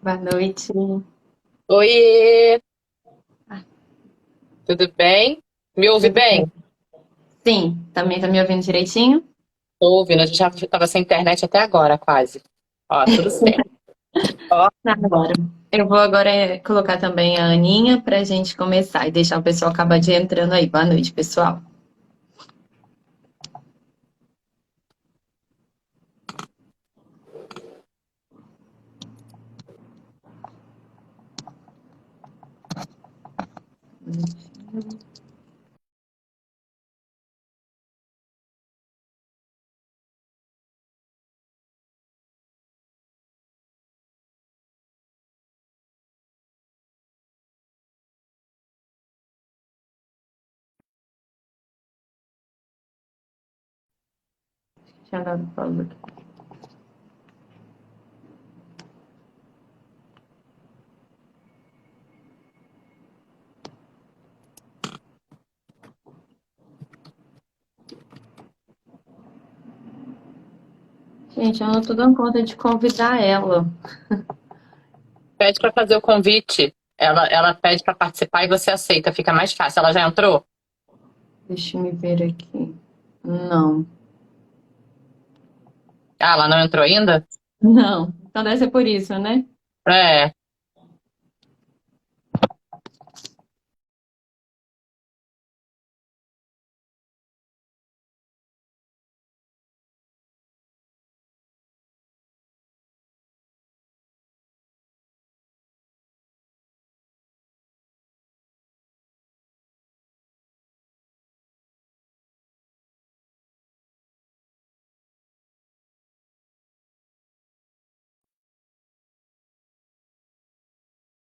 Boa noite. Oiê, Ah, tudo bem? Me ouve tudo bem? bem? Sim, também tá me ouvindo direitinho? Tô ouvindo, a gente já estava sem internet até agora, quase. Ó, tudo certo. Ó, Tá, agora. Eu vou agora colocar também a Aninha pra gente começar e deixar o pessoal acabar de entrando aí. Boa noite, pessoal. Deixa eu dar um follow aqui. Gente, eu não tô dando conta de convidar ela. pede para fazer o convite. Ela pede para participar e você aceita, fica mais fácil. Ela já entrou? Deixa eu me ver aqui. Não, Ah, ela não entrou ainda? não. Então deve ser por isso, né? É.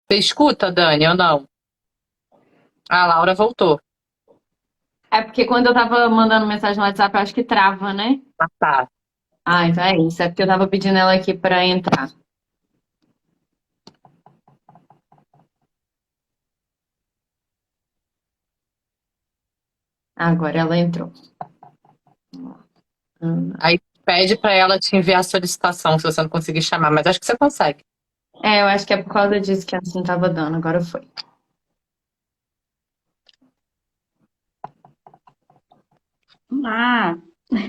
Você escuta, Dani, ou não? Ah, a Laura voltou. É porque quando eu tava mandando mensagem no WhatsApp, eu acho que trava, né? Ah, tá. Ah, então é isso. É porque eu tava pedindo ela aqui pra entrar. Agora ela entrou. Ana. Aí pede para ela te enviar a solicitação, se você não conseguir chamar, mas acho que você consegue. É, eu acho que é por causa disso que assim tava dando, agora foi. Olá,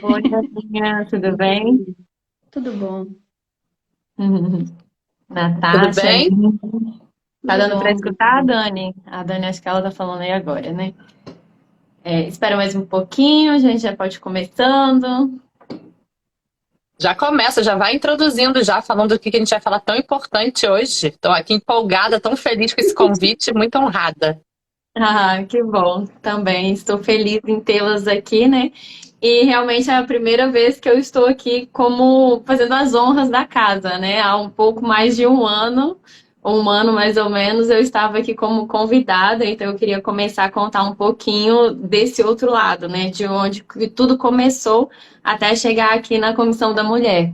Oi, Natinha, tudo e bem? aí? Tudo bom? Tudo Natasha, bem? tá Tudo dando pra bom, escutar a obrigada. Dani? A Dani, acho que ela tá falando aí agora, né? É, espera mais um pouquinho, a gente já pode ir começando. Já começa, já vai introduzindo, já falando do que a gente vai falar tão importante hoje. Estou aqui empolgada, tão feliz com esse convite, muito honrada. Ah, que bom. Também estou feliz em tê-las aqui, né? E realmente é a primeira vez que eu estou aqui como fazendo as honras da casa, né? Há um pouco mais de um ano mais ou menos, eu estava aqui como convidada, então eu queria começar a contar um pouquinho desse outro lado, né? De onde que tudo começou até chegar aqui na Comissão da Mulher.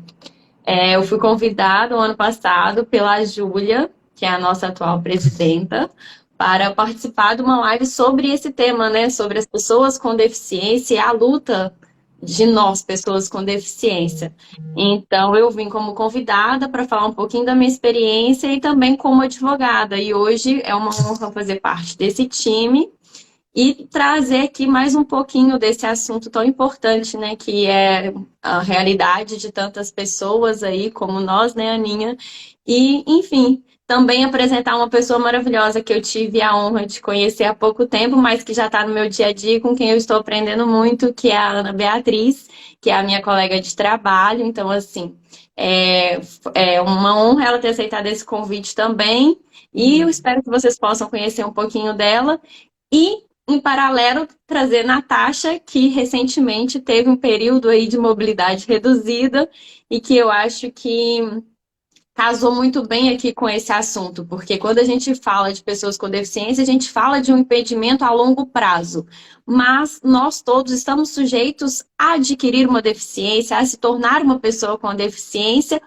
É, eu fui convidada o ano passado pela Júlia, que é a nossa atual presidenta, para participar de uma live sobre esse tema, né? Sobre as pessoas com deficiência e a luta de nós, pessoas com deficiência. Então, eu vim como convidada para falar um pouquinho da minha experiência e também como advogada. E hoje é uma honra fazer parte desse time e trazer aqui mais um pouquinho desse assunto tão importante, né, que é a realidade de tantas pessoas aí, como nós, né, Aninha? E, enfim, também apresentar uma pessoa maravilhosa que eu tive a honra de conhecer há pouco tempo, mas que já está no meu dia a dia, com quem eu estou aprendendo muito, que é a Ana Beatriz, que é a minha colega de trabalho. Então, assim, é, é uma honra ela ter aceitado esse convite também. E eu espero que vocês possam conhecer um pouquinho dela. E em paralelo, trazer Natasha, que recentemente teve um período aí de mobilidade reduzida e que eu acho que casou muito bem aqui com esse assunto, porque quando a gente fala de pessoas com deficiência, a gente fala de um impedimento a longo prazo, mas nós todos estamos sujeitos a adquirir uma deficiência, a se tornar uma pessoa com deficiência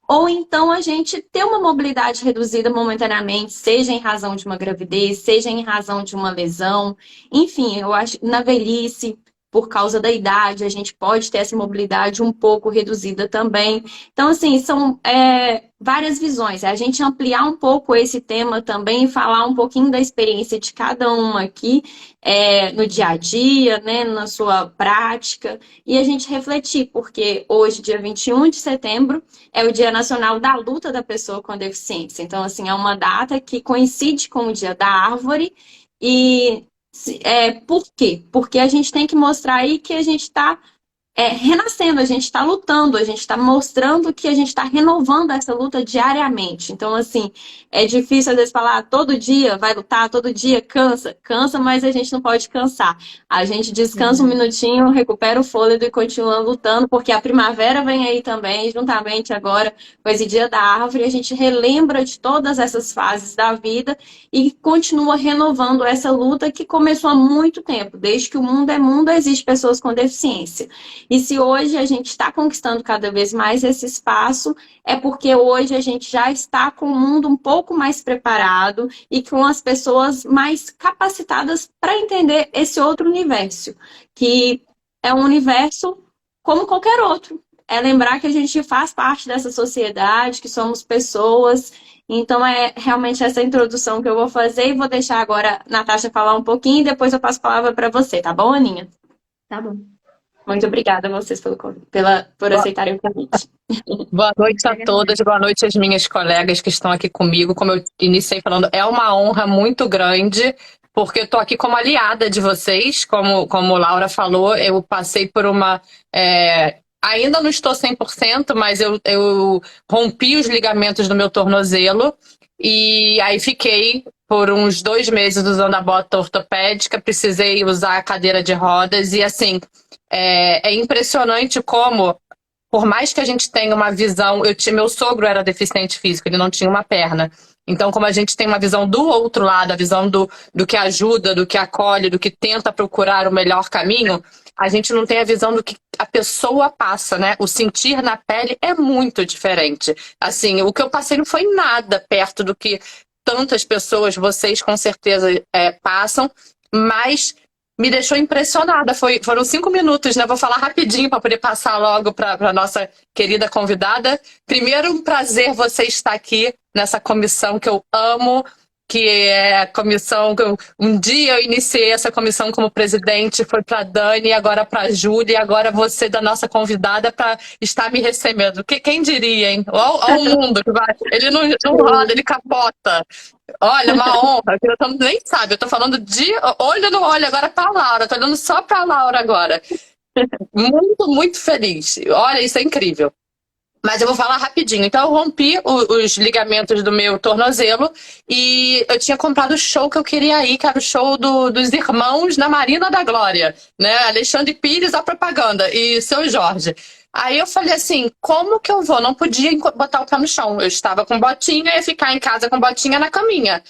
ou então a gente ter uma mobilidade reduzida momentaneamente, seja em razão de uma gravidez, seja em razão de uma lesão, enfim, eu acho na velhice. por causa da idade, a gente pode ter essa mobilidade um pouco reduzida também. Então, assim, são várias visões. É a gente ampliar um pouco esse tema também e falar um pouquinho da experiência de cada uma aqui, no dia a dia, né, na sua prática, e a gente refletir, porque hoje, dia 21 de setembro, é o Dia Nacional da Luta da Pessoa com Deficiência. Então, assim, é uma data que coincide com o Dia da Árvore. E por quê? Porque a gente tem que mostrar aí que a gente está renascendo, a gente está lutando, a gente está mostrando que a gente está renovando essa luta diariamente. Então, assim, é difícil às vezes falar todo dia vai lutar, todo dia cansa, mas a gente não pode cansar. A gente descansa um minutinho, recupera o fôlego e continua lutando, porque a primavera vem aí também, juntamente agora com esse Dia da Árvore, a gente relembra de todas essas fases da vida e continua renovando essa luta que começou há muito tempo. Desde que o mundo é mundo, existem pessoas com deficiência. E se hoje a gente está conquistando cada vez mais esse espaço, é porque hoje a gente já está com o mundo um pouco mais preparado e com as pessoas mais capacitadas para entender esse outro universo, que é um universo como qualquer outro. É lembrar que a gente faz parte dessa sociedade, que somos pessoas. Então, é realmente essa introdução que eu vou fazer e vou deixar agora a Natasha falar um pouquinho e depois eu passo a palavra para você, tá bom, Aninha? Tá bom. Muito obrigada a vocês por aceitarem o convite. Boa noite a todas, boa noite às minhas colegas que estão aqui comigo. Como eu iniciei falando, é uma honra muito grande, porque eu estou aqui como aliada de vocês, como Laura falou, eu passei por uma... ainda não estou 100%, mas eu rompi os ligamentos do meu tornozelo e aí fiquei por uns 2 meses usando a bota ortopédica, precisei usar a cadeira de rodas e assim... É impressionante como, por mais que a gente tenha uma visão... Meu sogro era deficiente físico, ele não tinha uma perna. Então, como a gente tem uma visão do outro lado, a visão do que ajuda, do que acolhe, do que tenta procurar o melhor caminho, a gente não tem a visão do que a pessoa passa, né? O sentir na pele é muito diferente. Assim, o que eu passei não foi nada perto do que tantas pessoas, vocês com certeza passam, mas... me deixou impressionada. Foram 5 minutos, né? Vou falar rapidinho para poder passar logo para a nossa querida convidada. Primeiro, um prazer você estar aqui nessa comissão que eu amo, que é a comissão que um dia eu iniciei essa comissão como presidente, foi para a Dani, agora para a Júlia, e agora você da nossa convidada para estar me recebendo. Quem diria, hein? Olha o mundo que vai. Ele não roda, ele capota. Olha, uma honra, que eu nem sabe, eu tô falando de olho no olho agora pra Laura, tô olhando só pra Laura agora. Muito, muito feliz. Olha, isso é incrível. Mas eu vou falar rapidinho. Então, eu rompi os ligamentos do meu tornozelo e eu tinha comprado o show que eu queria ir, que era o show dos irmãos na Marina da Glória, né? Alexandre Pires, a propaganda, e Seu Jorge. Aí eu falei assim, como que eu vou? Não podia botar o pé no chão. Eu estava com botinha, ia ficar em casa com botinha na caminha.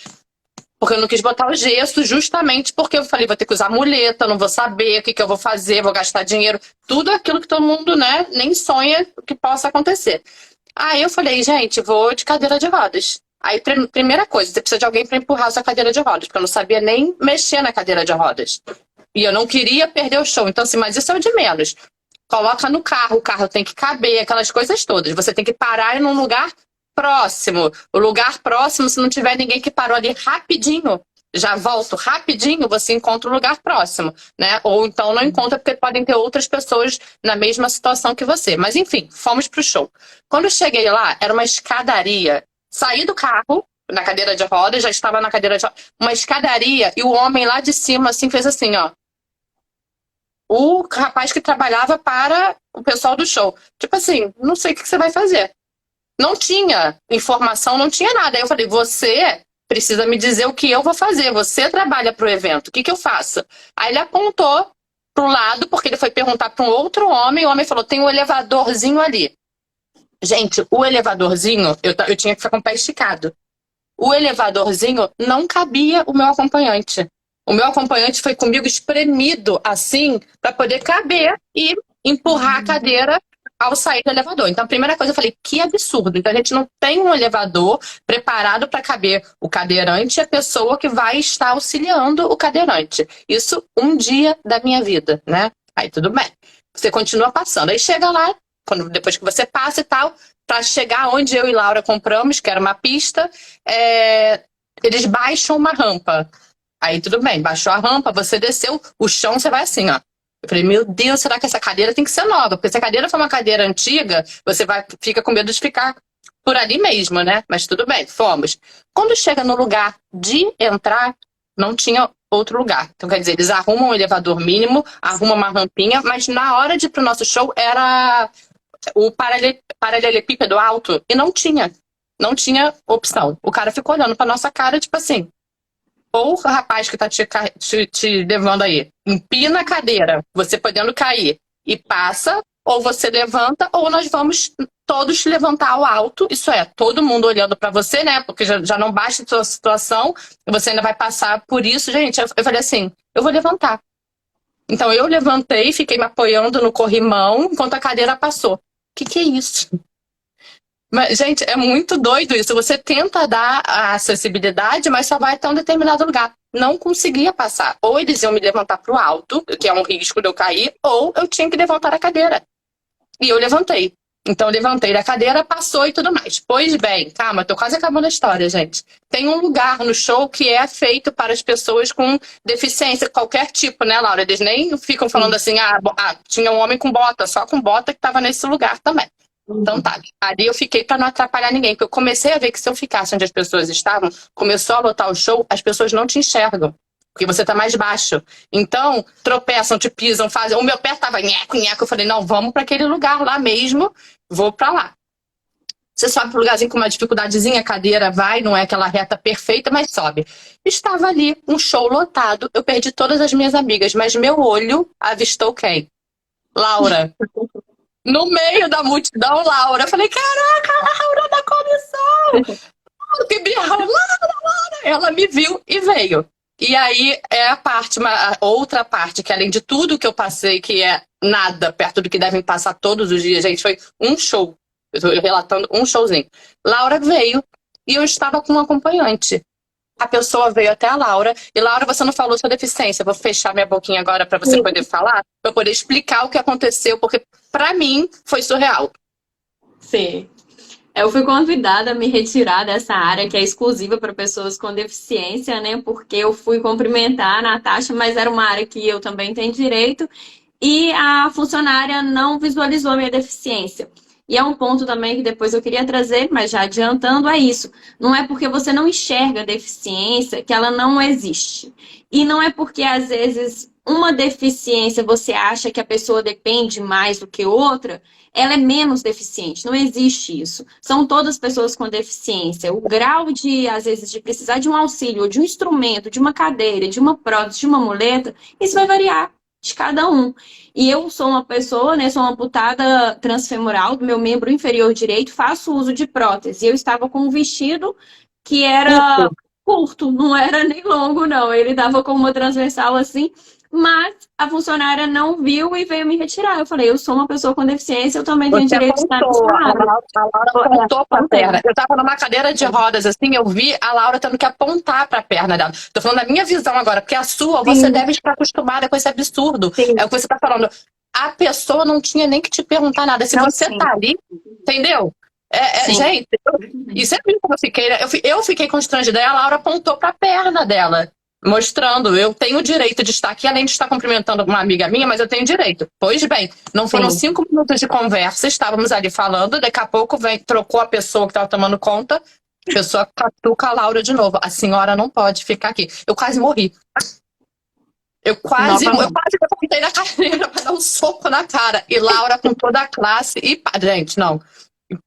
Porque eu não quis botar o gesso, justamente porque eu falei, vou ter que usar muleta, não vou saber o que eu vou fazer, vou gastar dinheiro. Tudo aquilo que todo mundo, né, nem sonha que possa acontecer. Aí eu falei, gente, vou de cadeira de rodas. Aí, primeira coisa, você precisa de alguém para empurrar a sua cadeira de rodas, porque eu não sabia nem mexer na cadeira de rodas. E eu não queria perder o show. Então, assim, mas isso é o de menos. Coloca no carro, o carro tem que caber, aquelas coisas todas. Você tem que parar em um lugar próximo. O lugar próximo, se não tiver ninguém que parou ali rapidinho, já volto rapidinho, você encontra um lugar próximo, né? Ou então não encontra porque podem ter outras pessoas na mesma situação que você. Mas enfim, fomos pro show. Quando eu cheguei lá, era uma escadaria. Saí do carro, na cadeira de rodas, já estava na cadeira de rodas, uma escadaria, e o homem lá de cima, assim, fez assim, ó. O rapaz que trabalhava para o pessoal do show. Tipo assim, não sei o que você vai fazer. Não tinha informação, não tinha nada. Aí eu falei, você precisa me dizer o que eu vou fazer. Você trabalha para o evento, o que eu faço? Aí ele apontou para o lado, porque ele foi perguntar para um outro homem, e o homem falou, tem um elevadorzinho ali. Gente, o elevadorzinho, eu tinha que ficar com o pé esticado. O elevadorzinho não cabia o meu acompanhante. O meu acompanhante foi comigo espremido assim para poder caber e empurrar a cadeira ao sair do elevador. Então, a primeira coisa eu falei, que absurdo. Então, a gente não tem um elevador preparado para caber o cadeirante e a pessoa que vai estar auxiliando o cadeirante. Isso um dia da minha vida, né? Aí tudo bem. Você continua passando. Aí chega lá, depois que você passa e tal, para chegar onde eu e Laura compramos, que era uma pista, eles baixam uma rampa. Aí tudo bem, baixou a rampa, você desceu, o chão você vai assim, ó. Eu falei, meu Deus, será que essa cadeira tem que ser nova? Porque se a cadeira for uma cadeira antiga, fica com medo de ficar por ali mesmo, né? Mas tudo bem, fomos. Quando chega no lugar de entrar, não tinha outro lugar. Então, quer dizer, eles arrumam um elevador mínimo, arrumam uma rampinha, mas na hora de ir pro nosso show era o paralelepípedo alto e não tinha. Não tinha opção. O cara ficou olhando pra nossa cara, tipo assim, ou o rapaz que tá te levando aí empina a cadeira, você podendo cair e passa, ou você levanta, ou nós vamos todos levantar ao alto. Isso é, todo mundo olhando pra você, né? Porque já não basta a sua situação, você ainda vai passar por isso. Gente, eu falei assim, eu vou levantar. Então eu levantei, fiquei me apoiando no corrimão enquanto a cadeira passou. O que é isso? Mas, gente, é muito doido isso. Você tenta dar a acessibilidade, mas só vai até um determinado lugar. Não conseguia passar. Ou eles iam me levantar para o alto, que é um risco de eu cair, ou eu tinha que levantar a cadeira. E eu levantei. Então, eu levantei da cadeira, passou e tudo mais. Pois bem, calma, tô quase acabando a história, gente. Tem um lugar no show que é feito para as pessoas com deficiência, qualquer tipo, né, Laura? Eles nem ficam falando assim, tinha um homem com bota, só com bota que estava nesse lugar também. Então tá, ali eu fiquei pra não atrapalhar ninguém, porque eu comecei a ver que se eu ficasse onde as pessoas estavam, começou a lotar o show, as pessoas não te enxergam, porque você tá mais baixo. Então, tropeçam, te pisam, fazem... O meu pé tava nheco, nheco, eu falei, não, vamos pra aquele lugar lá mesmo, vou pra lá. Você sobe pro lugarzinho com uma dificuldadezinha, a cadeira vai, não é aquela reta perfeita, mas sobe. Estava ali, um show lotado, eu perdi todas as minhas amigas, mas meu olho avistou quem? Laura. No meio da multidão, Laura. Eu falei, caraca, Laura da comissão! Que birra, Laura! Ela me viu e veio. E aí é a outra parte, que além de tudo que eu passei, que é nada perto do que devem passar todos os dias, gente, foi um show. Eu tô relatando um showzinho. Laura veio e eu estava com um acompanhante. A pessoa veio até a Laura. E, Laura, você não falou sua deficiência. Eu vou fechar minha boquinha agora para você poder falar, para poder explicar o que aconteceu, porque para mim foi surreal. Sim. Eu fui convidada a me retirar dessa área que é exclusiva para pessoas com deficiência, né? Porque eu fui cumprimentar a Natasha, mas era uma área que eu também tenho direito, e a funcionária não visualizou a minha deficiência. E é um ponto também que depois eu queria trazer, mas já adiantando, é isso. Não é porque você não enxerga a deficiência que ela não existe. E não é porque, às vezes, uma deficiência você acha que a pessoa depende mais do que outra, ela é menos deficiente. Não existe isso. São todas pessoas com deficiência. O grau de, às vezes, de precisar de um auxílio, ou de um instrumento, de uma cadeira, de uma prótese, de uma muleta, isso vai variar de cada um. E eu sou uma pessoa, né, sou uma amputada transfemoral do meu membro inferior direito, faço uso de prótese. Eu estava com um vestido que era curto, não era nem longo, não. Ele dava com uma transversal assim, mas a funcionária não viu e veio me retirar. Eu falei, eu sou uma pessoa com deficiência, eu também tenho direito de estar nessa área. A Laura apontou para a perna. Eu estava numa cadeira de rodas, assim, eu vi a Laura tendo que apontar para a perna dela. Estou falando da minha visão agora, porque a sua, você deve estar acostumada com esse absurdo. Sim. É o que você está falando. A pessoa não tinha nem que te perguntar nada. Se você está ali, entendeu? Gente, e você viu como eu fiquei, né? Eu fiquei constrangida. Aí a Laura apontou para a perna dela, mostrando, eu tenho o direito de estar aqui, além de estar cumprimentando uma amiga minha, mas eu tenho direito. Pois bem, não foram 5 minutos de conversa, estávamos ali falando, daqui a pouco trocou a pessoa que estava tomando conta, a pessoa catuca a Laura de novo. A senhora não pode ficar aqui. Eu quase morri. Eu quase levantei na cadeira para dar um soco na cara. E Laura, com toda a classe, gente, não.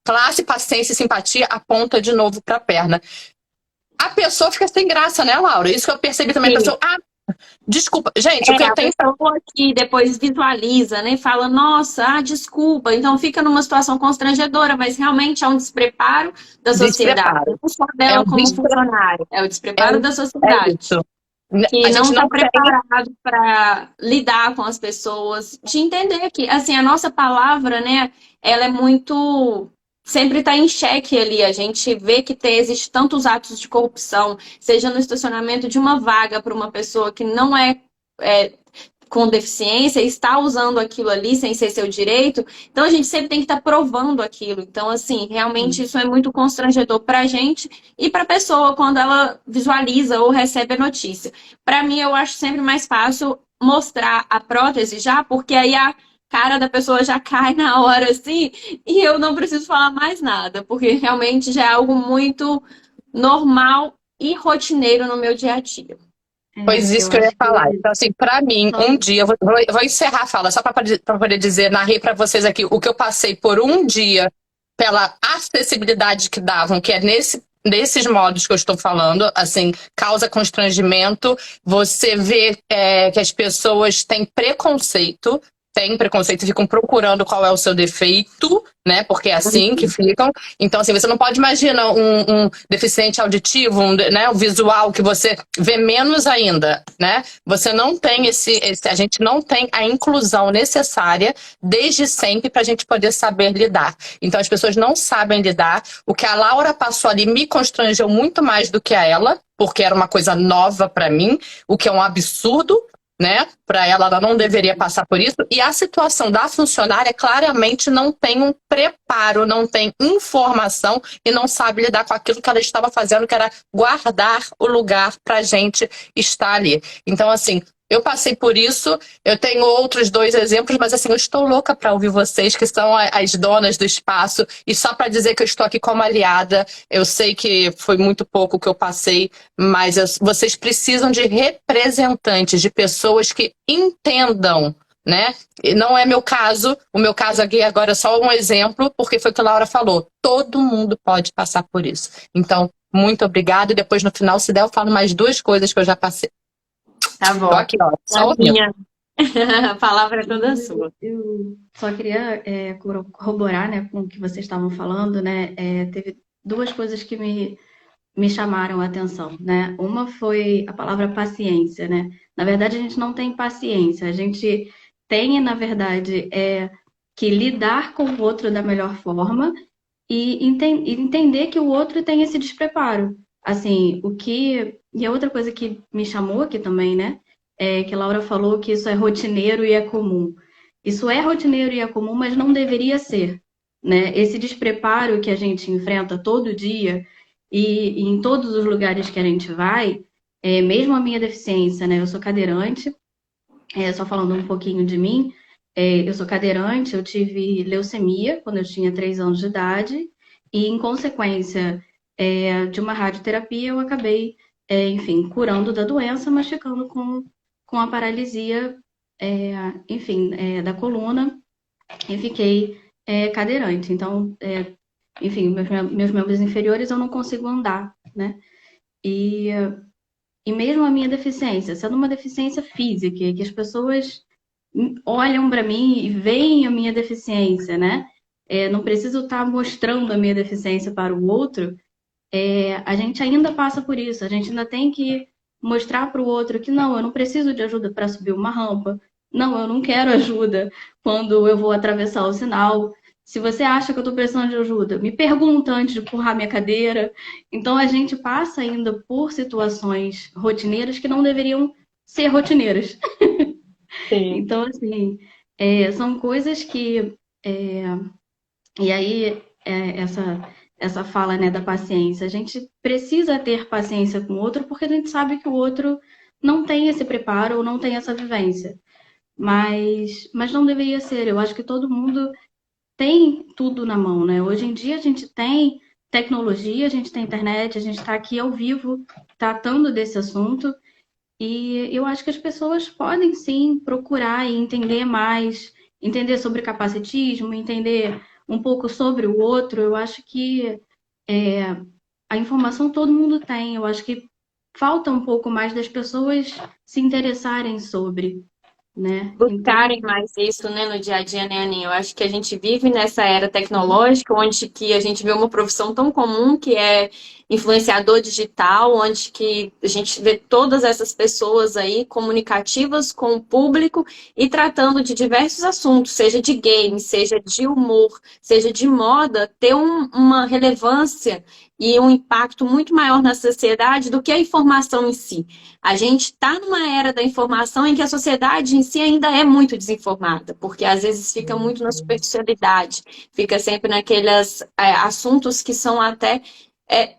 Classe, paciência e simpatia, aponta de novo para a perna. A pessoa fica sem graça, né, Laura? Isso que eu percebi também. A pessoa, desculpa. Gente, o que eu tenho... A pessoa que depois visualiza, né, fala, nossa, desculpa. Então fica numa situação constrangedora, mas realmente é um despreparo da sociedade. Não só dela como funcionária. É o despreparo da sociedade. Que não está preparado para lidar com as pessoas, de entender que, assim, a nossa palavra, né, ela é muito... sempre está em xeque ali. A gente vê que existe tantos atos de corrupção, seja no estacionamento de uma vaga para uma pessoa que não com deficiência está usando aquilo ali sem ser seu direito, então a gente sempre tem que estar provando aquilo. Então, assim, realmente isso é muito constrangedor para a gente e para a pessoa quando ela visualiza ou recebe a notícia. Para mim, eu acho sempre mais fácil mostrar a prótese já, porque aí a cara da pessoa já cai na hora, assim, e eu não preciso falar mais nada, porque realmente já é algo muito normal e rotineiro no meu dia a dia. Pois isso Eu que eu ia acho falar. que Então, assim, pra mim, um dia, eu vou encerrar a fala, só pra poder dizer, narrei pra vocês aqui o que eu passei por um dia pela acessibilidade que davam, que é nesses modos que eu estou falando, assim, causa constrangimento, você vê que as pessoas têm preconceito, ficam procurando qual é o seu defeito, né? Porque é assim que ficam. Então, assim, você não pode imaginar um deficiente auditivo, né? O visual que você vê menos ainda, né? Você não tem a gente não tem a inclusão necessária desde sempre para a gente poder saber lidar. Então, as pessoas não sabem lidar. O que a Laura passou ali me constrangeu muito mais do que a ela, porque era uma coisa nova para mim, o que é um absurdo, né? Para ela não deveria passar por isso. E a situação da funcionária claramente não tem um preparo, não tem informação e não sabe lidar com aquilo que ela estava fazendo, que era guardar o lugar para a gente estar ali. Então, assim, eu passei por isso, eu tenho outros 2 exemplos, mas assim, eu estou louca para ouvir vocês, que são as donas do espaço, e só para dizer que eu estou aqui como aliada. Eu sei que foi muito pouco que eu passei, mas vocês precisam de representantes, de pessoas que entendam, né? E não é meu caso, o meu caso aqui agora é só um exemplo, porque foi o que a Laura falou, todo mundo pode passar por isso. Então, muito obrigada, e depois no final, se der, eu falo mais 2 coisas que eu já passei. Tá bom. Tô aqui, ó, só ouvindo. A palavra é toda sua. eu só queria corroborar, né, com o que vocês estavam falando, né? Teve 2 coisas que me chamaram a atenção, né? Uma foi a palavra paciência, né? Na verdade, a gente não tem paciência, a gente tem, na verdade, que lidar com o outro da melhor forma e entender que o outro tem esse despreparo. Assim, e a outra coisa que me chamou aqui também, né? É que a Laura falou que isso é rotineiro e é comum. Isso é rotineiro e é comum, mas não deveria ser, né? Esse despreparo que a gente enfrenta todo dia e em todos os lugares que a gente vai, mesmo a minha deficiência, né? Eu sou cadeirante, só falando um pouquinho de mim, eu sou cadeirante, eu tive leucemia quando eu tinha 3 anos de idade, e em consequência de uma radioterapia, eu acabei, enfim, curando da doença, mas ficando com a paralisia, enfim, da coluna, e fiquei cadeirante. Então, enfim, meus membros inferiores eu não consigo andar, né? E mesmo a minha deficiência, sendo uma deficiência física, que as pessoas olham para mim e veem a minha deficiência, né? Não preciso estar mostrando a minha deficiência para o outro. A gente ainda passa por isso. A gente ainda tem que mostrar para o outro que não, eu não preciso de ajuda para subir uma rampa. Não, eu não quero ajuda quando eu vou atravessar o sinal. Se você acha que eu estou precisando de ajuda, me pergunta antes de empurrar minha cadeira. Então, a gente passa ainda por situações rotineiras que não deveriam ser rotineiras. Sim. Então, assim, são coisas que... E aí, essa fala, né, da paciência. A gente precisa ter paciência com o outro porque a gente sabe que o outro não tem esse preparo ou não tem essa vivência. Mas não deveria ser. Eu acho que todo mundo tem tudo na mão, né? Hoje em dia a gente tem tecnologia, a gente tem internet, a gente está aqui ao vivo tratando desse assunto e eu acho que as pessoas podem sim procurar e entender mais, entender sobre capacitismo, entender um pouco sobre o outro. Eu acho que a informação todo mundo tem, eu acho que falta um pouco mais das pessoas se interessarem sobre, né? Buscarem mais isso, né, no dia a dia, né, Aninha? Eu acho que a gente vive nessa era tecnológica, onde que a gente vê uma profissão tão comum que é influenciador digital, onde que a gente vê todas essas pessoas aí comunicativas com o público e tratando de diversos assuntos, seja de game, seja de humor, seja de moda, ter uma relevância e um impacto muito maior na sociedade do que a informação em si. A gente está numa era da informação em que a sociedade em si ainda é muito desinformada, porque às vezes fica muito na superficialidade, fica sempre naqueles assuntos que são até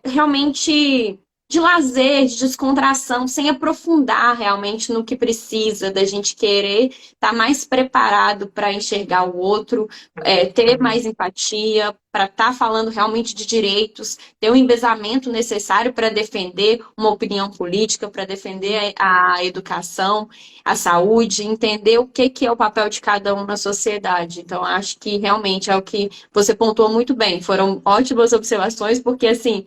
realmente de lazer, de descontração, sem aprofundar realmente no que precisa, da gente querer estar mais preparado para enxergar o outro, ter mais empatia, para estar falando realmente de direitos, ter o embasamento necessário para defender uma opinião política, para defender a educação, a saúde, entender o que é o papel de cada um na sociedade. Então, acho que realmente é o que você pontuou muito bem. Foram ótimas observações, porque assim,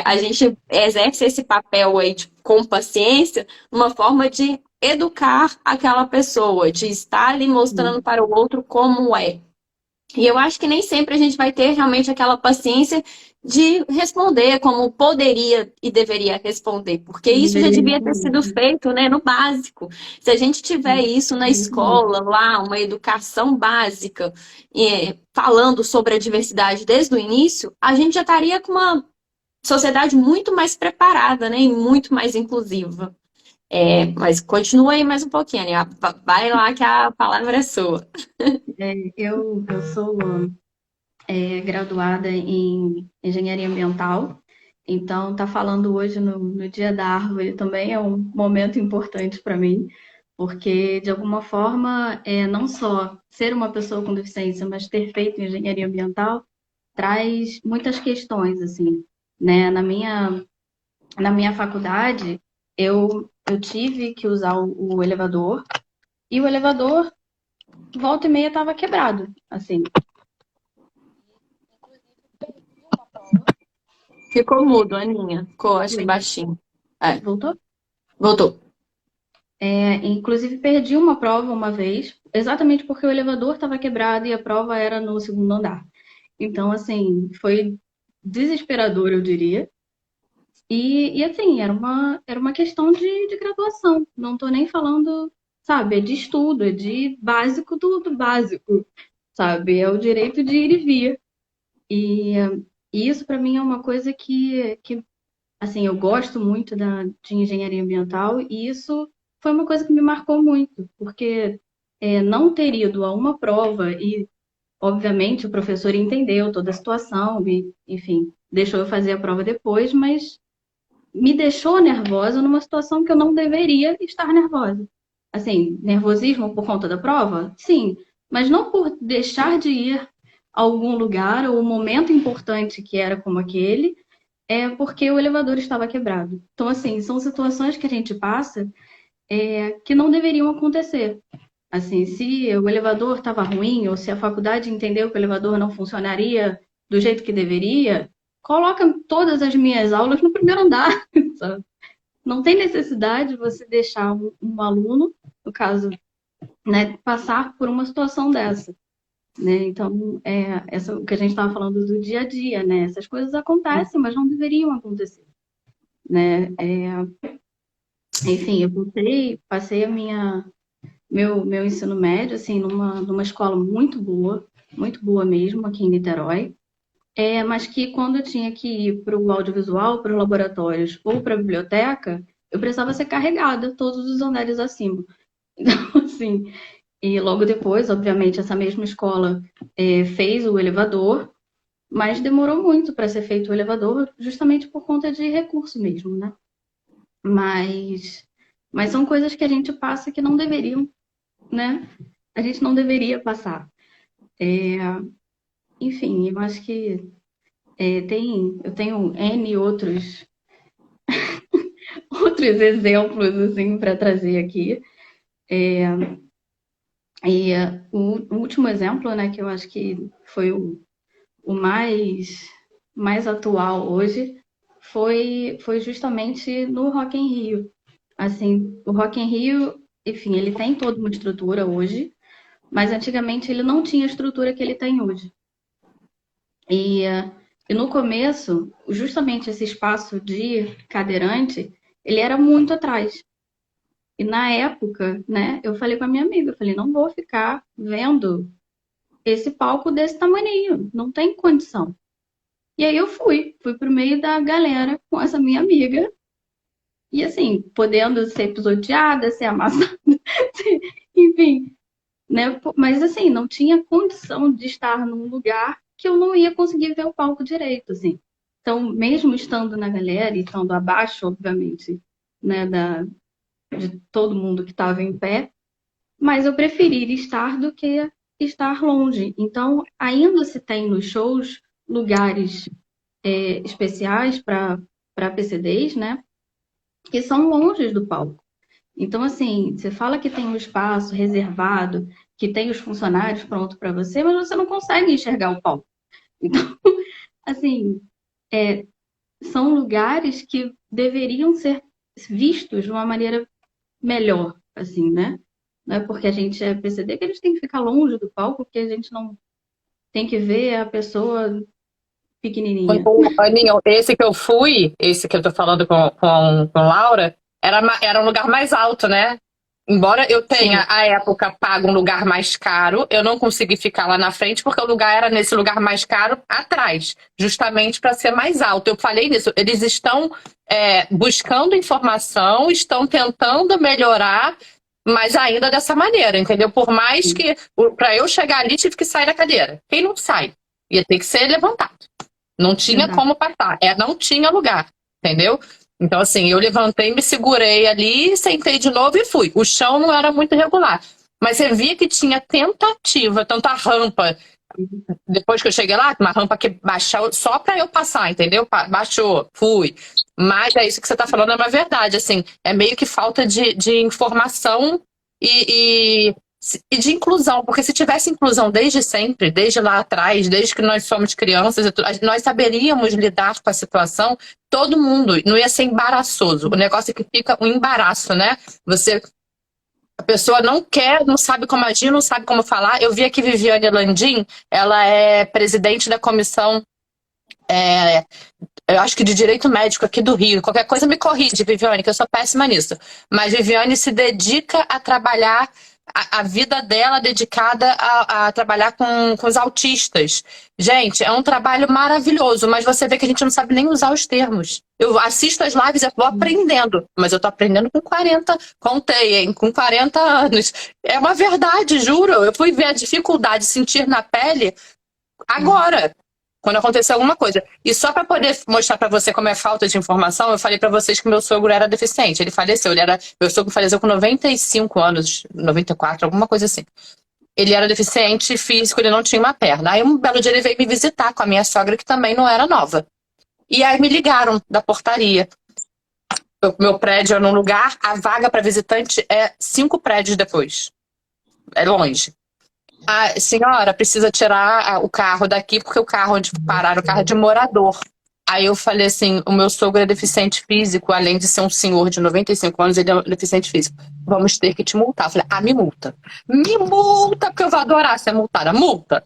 a gente exerce esse papel aí com paciência, uma forma de educar aquela pessoa, de estar ali mostrando para o outro como é. E eu acho que nem sempre a gente vai ter realmente aquela paciência de responder como poderia e deveria responder, porque isso já devia ter sido feito, né, no básico. Se a gente tiver isso na escola, lá, uma educação básica, falando sobre a diversidade desde o início, a gente já estaria com uma sociedade muito mais preparada, né, e muito mais inclusiva. Mas continua aí mais um pouquinho, Aninha. Vai lá que a palavra é sua. Eu sou graduada em engenharia ambiental, então tá falando hoje no Dia da Árvore também é um momento importante para mim, porque de alguma forma não só ser uma pessoa com deficiência, mas ter feito engenharia ambiental traz muitas questões assim, né? Na minha faculdade eu tive que usar o elevador e o elevador volta e meia estava quebrado, assim. Ficou mudo, Aninha. Ficou, acho que baixinho. Voltou? Voltou. Inclusive, perdi uma prova uma vez, exatamente porque o elevador estava quebrado e a prova era no segundo andar. Então, assim, foi desesperador, eu diria. E assim, era uma questão de graduação. Não estou nem falando, sabe, é de estudo, é de básico do básico, sabe? É o direito de ir e vir. E, e isso, para mim, é uma coisa que assim, eu gosto muito de engenharia ambiental e isso foi uma coisa que me marcou muito, porque não ter ido a uma prova e, obviamente, o professor entendeu toda a situação e, enfim, deixou eu fazer a prova depois, mas me deixou nervosa numa situação que eu não deveria estar nervosa. Assim, nervosismo por conta da prova? Sim, mas não por deixar de ir a algum lugar ou um momento importante que era como aquele, porque o elevador estava quebrado. Então, assim, são situações que a gente passa que não deveriam acontecer. Assim, se o elevador estava ruim ou se a faculdade entendeu que o elevador não funcionaria do jeito que deveria, coloca todas as minhas aulas no primeiro andar, sabe? Não tem necessidade de você deixar um aluno, no caso, né, passar por uma situação dessa. Né? Então, o que a gente estava falando do dia a dia, né? Essas coisas acontecem, mas não deveriam acontecer, né? Enfim, eu passei meu ensino médio, assim, numa escola muito boa mesmo, aqui em Niterói, mas que quando eu tinha que ir para o audiovisual, para os laboratórios ou para a biblioteca, eu precisava ser carregada todos os andares acima. Então, assim, e logo depois, obviamente, essa mesma escola fez o elevador, mas demorou muito para ser feito o elevador, justamente por conta de recurso mesmo, né? Mas são coisas que a gente passa que não deveriam, né? A gente não deveria passar. Enfim, eu acho que eu tenho N outros exemplos assim para trazer aqui. O último exemplo, né, que eu acho que foi o mais atual hoje, foi justamente no Rock in Rio. Assim, o Rock in Rio, enfim, ele tem toda uma estrutura hoje, mas antigamente ele não tinha a estrutura que ele tem hoje. E no começo, justamente esse espaço de cadeirante, ele era muito atrás. E na época, né, eu falei com a minha amiga, eu falei, não vou ficar vendo esse palco desse tamanho, não tem condição. E aí eu fui pro meio da galera com essa minha amiga, e assim, podendo ser pisoteada, ser amassada, enfim, né? Mas assim, não tinha condição de estar num lugar que eu não ia conseguir ver o palco direito, assim. Então, mesmo estando na galera e estando abaixo, obviamente, né, de todo mundo que estava em pé, mas eu preferia estar do que estar longe. Então, ainda se tem nos shows lugares especiais para PCDs, né, que são longe do palco. Então, assim, você fala que tem um espaço reservado, que tem os funcionários prontos para você, mas você não consegue enxergar o palco. Então, assim, são lugares que deveriam ser vistos de uma maneira melhor, assim, né? Não é porque a gente é PCD que a gente tem que ficar longe do palco, porque a gente não tem que ver a pessoa pequenininha. Aninho, esse que eu fui, esse que eu tô falando com Laura, era um lugar mais alto, né? Embora eu tenha, Sim, à época, pago um lugar mais caro, eu não consegui ficar lá na frente porque o lugar era nesse lugar mais caro atrás, justamente para ser mais alto. Eu falei nisso, eles estão buscando informação, estão tentando melhorar, mas ainda dessa maneira, entendeu? Por mais que, para eu chegar ali, tive que sair da cadeira. Quem não sai? Ia ter que ser levantado. Não tinha exato. como passar. Não tinha lugar, entendeu? Então, assim, eu levantei, me segurei ali, sentei de novo e fui. O chão não era muito regular. Mas você via que tinha tentativa, tanta rampa. Depois que eu cheguei lá, uma rampa que baixou só para eu passar, entendeu? Baixou, fui. Mas é isso que você está falando, é uma verdade. Assim, é meio que falta de informação e, e de inclusão. Porque se tivesse inclusão desde sempre, desde lá atrás, desde que nós somos crianças, nós saberíamos lidar com a situação, todo mundo. Não ia ser embaraçoso. O negócio é que fica um embaraço, né? A pessoa não quer, não sabe como agir, não sabe como falar. Eu vi aqui Viviane Landim, ela é presidente da comissão, eu acho que de Direito Médico aqui do Rio. Qualquer coisa me corrige, Viviane, que eu sou péssima nisso. Mas Viviane se dedica a trabalhar a vida dela dedicada a trabalhar com os autistas. Gente, é um trabalho maravilhoso, mas você vê que a gente não sabe nem usar os termos. Eu assisto as lives e vou aprendendo, mas eu tô aprendendo com 40, contei, hein? Com 40 anos. É uma verdade, juro. Eu fui ver a dificuldade de sentir na pele agora, quando aconteceu alguma coisa. E só para poder mostrar para você como é falta de informação, eu falei para vocês que meu sogro era deficiente. Ele faleceu, meu sogro faleceu com 95 anos, 94, alguma coisa assim. Ele era deficiente físico, ele não tinha uma perna. Aí um belo dia ele veio me visitar com a minha sogra, que também não era nova. E aí me ligaram da portaria. Meu prédio é num lugar, a vaga para visitante é 5 prédios depois. É longe. A senhora precisa tirar o carro daqui, porque o carro onde pararam o carro é de morador. Aí eu falei assim, o meu sogro é deficiente físico, além de ser um senhor de 95 anos, ele é deficiente físico. Vamos ter que te multar. Eu falei, me multa. Me multa, porque eu vou adorar ser multada. Multa.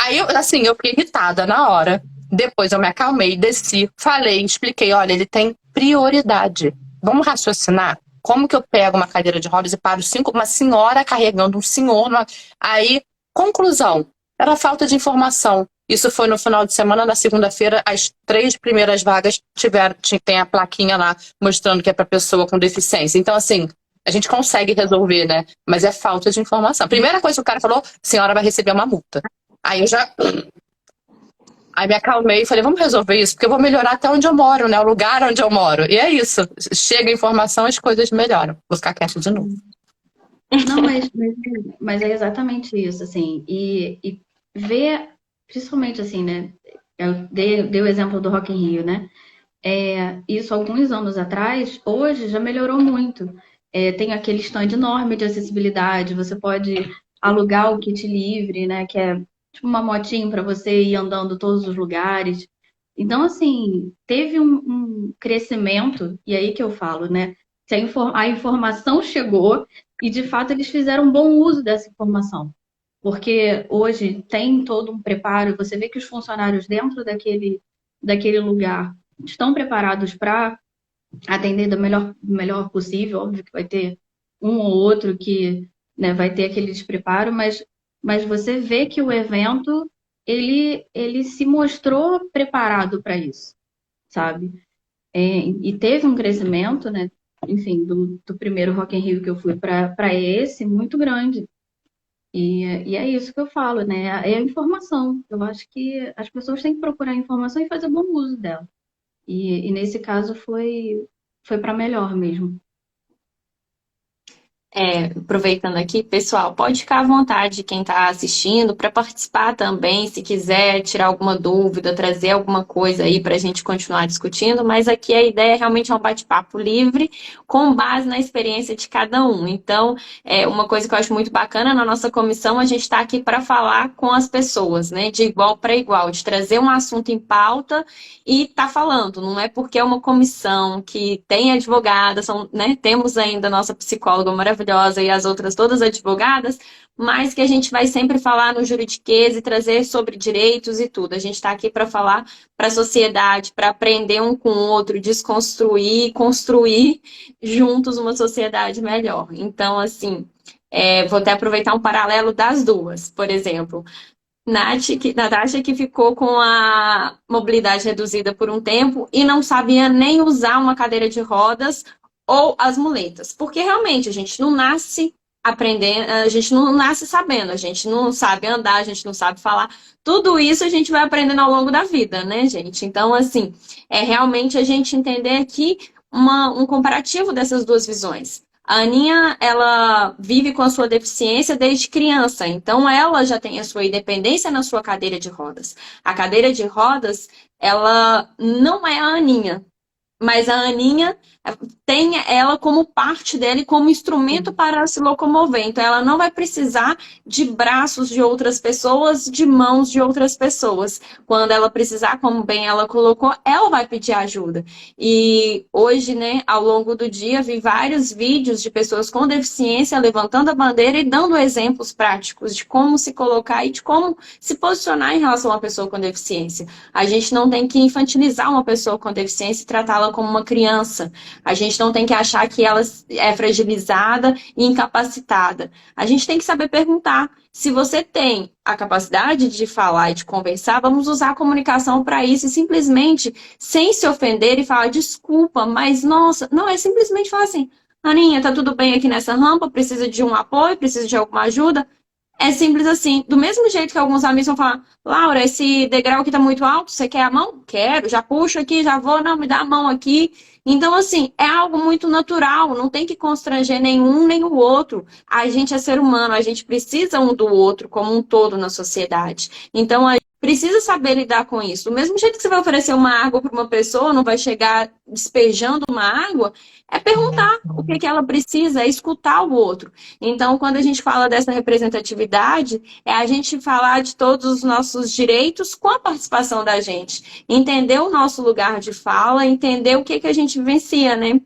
Aí, eu fiquei irritada na hora. Depois eu me acalmei, desci, falei, expliquei, olha, ele tem prioridade. Vamos raciocinar? Como que eu pego uma cadeira de rodas e paro uma senhora carregando um senhor? Aí, conclusão, era falta de informação. Isso foi no final de semana, na segunda-feira, as 3 primeiras vagas tem a plaquinha lá mostrando que é para pessoa com deficiência. Então, assim, a gente consegue resolver, né? Mas é falta de informação. A primeira coisa que o cara falou, a senhora vai receber uma multa. Aí eu já. Aí me acalmei e falei, vamos resolver isso, porque eu vou melhorar até onde eu moro, né? O lugar onde eu moro. E é isso. Chega a informação, as coisas melhoram. Vou ficar quieta de novo. Não, mas é exatamente isso, assim. E ver, principalmente assim, né? Eu dei o exemplo do Rock in Rio, né? Isso alguns anos atrás, hoje já melhorou muito. Tem aquele stand enorme de acessibilidade, você pode alugar o kit livre, né? Que é tipo uma motinho para você ir andando todos os lugares. Então, assim, teve um crescimento, e aí que eu falo, né? Se a informação chegou e, de fato, eles fizeram um bom uso dessa informação. Porque hoje tem todo um preparo, você vê que os funcionários dentro daquele lugar estão preparados para atender do melhor possível. Óbvio que vai ter um ou outro que, né, vai ter aquele despreparo, mas você vê que o evento ele se mostrou preparado para isso, sabe? E teve um crescimento, né? Enfim, do primeiro Rock in Rio que eu fui para esse muito grande. E é isso que eu falo, né? É a informação. Eu acho que as pessoas têm que procurar informação e fazer bom uso dela. E nesse caso foi para melhor mesmo. Aproveitando aqui, pessoal, pode ficar à vontade quem está assistindo para participar também, se quiser tirar alguma dúvida, trazer alguma coisa aí para a gente continuar discutindo, mas aqui a ideia realmente é um bate-papo livre, com base na experiência de cada um. Então, uma coisa que eu acho muito bacana na nossa comissão, a gente está aqui para falar com as pessoas, né, de igual para igual, de trazer um assunto em pauta e tá falando, não é porque é uma comissão que tem advogadas, né, temos ainda a nossa psicóloga maravilhosa e as outras todas advogadas, mas que a gente vai sempre falar no juridiquês e trazer sobre direitos e tudo. A gente está aqui para falar para a sociedade, para aprender um com o outro, desconstruir, construir juntos uma sociedade melhor. Então, assim, vou até aproveitar um paralelo das duas, por exemplo. Natasha que ficou com a mobilidade reduzida por um tempo e não sabia nem usar uma cadeira de rodas ou as muletas. Porque realmente a gente não nasce aprendendo, a gente não nasce sabendo, a gente não sabe andar, a gente não sabe falar. Tudo isso a gente vai aprendendo ao longo da vida, né, gente? Então, assim, é realmente a gente entender aqui um comparativo dessas duas visões. A Aninha, ela vive com a sua deficiência desde criança, então ela já tem a sua independência na sua cadeira de rodas. A cadeira de rodas, ela não é a Aninha, mas a Aninha tem ela como parte dela e como instrumento para se locomover. Então, ela não vai precisar de braços de outras pessoas, de mãos de outras pessoas. Quando ela precisar, como bem ela colocou, ela vai pedir ajuda. E hoje, né, ao longo do dia, vi vários vídeos de pessoas com deficiência levantando a bandeira e dando exemplos práticos de como se colocar e de como se posicionar em relação a uma pessoa com deficiência. A gente não tem que infantilizar uma pessoa com deficiência e tratá-la como uma criança. A gente não tem que achar que ela é fragilizada e incapacitada. A gente tem que saber perguntar. Se você tem a capacidade de falar e de conversar, vamos usar a comunicação para isso e simplesmente, sem se ofender e falar desculpa, mas nossa, não, é simplesmente falar assim, Aninha, tá tudo bem aqui nessa rampa? Precisa de um apoio? Precisa de alguma ajuda? É simples assim. Do mesmo jeito que alguns amigos vão falar, Laura, esse degrau aqui tá muito alto, você quer a mão? Quero, já puxo aqui, já vou, não, me dá a mão aqui. Então, assim, é algo muito natural, não tem que constranger nenhum nem o outro. A gente é ser humano, a gente precisa um do outro como um todo na sociedade. Então, a gente precisa saber lidar com isso. Do mesmo jeito que você vai oferecer uma água para uma pessoa, não vai chegar despejando uma água, é perguntar o que ela precisa, é escutar o outro. Então, quando a gente fala dessa representatividade, é a gente falar de todos os nossos direitos com a participação da gente. Entender o nosso lugar de fala, entender o que a gente vivencia, né?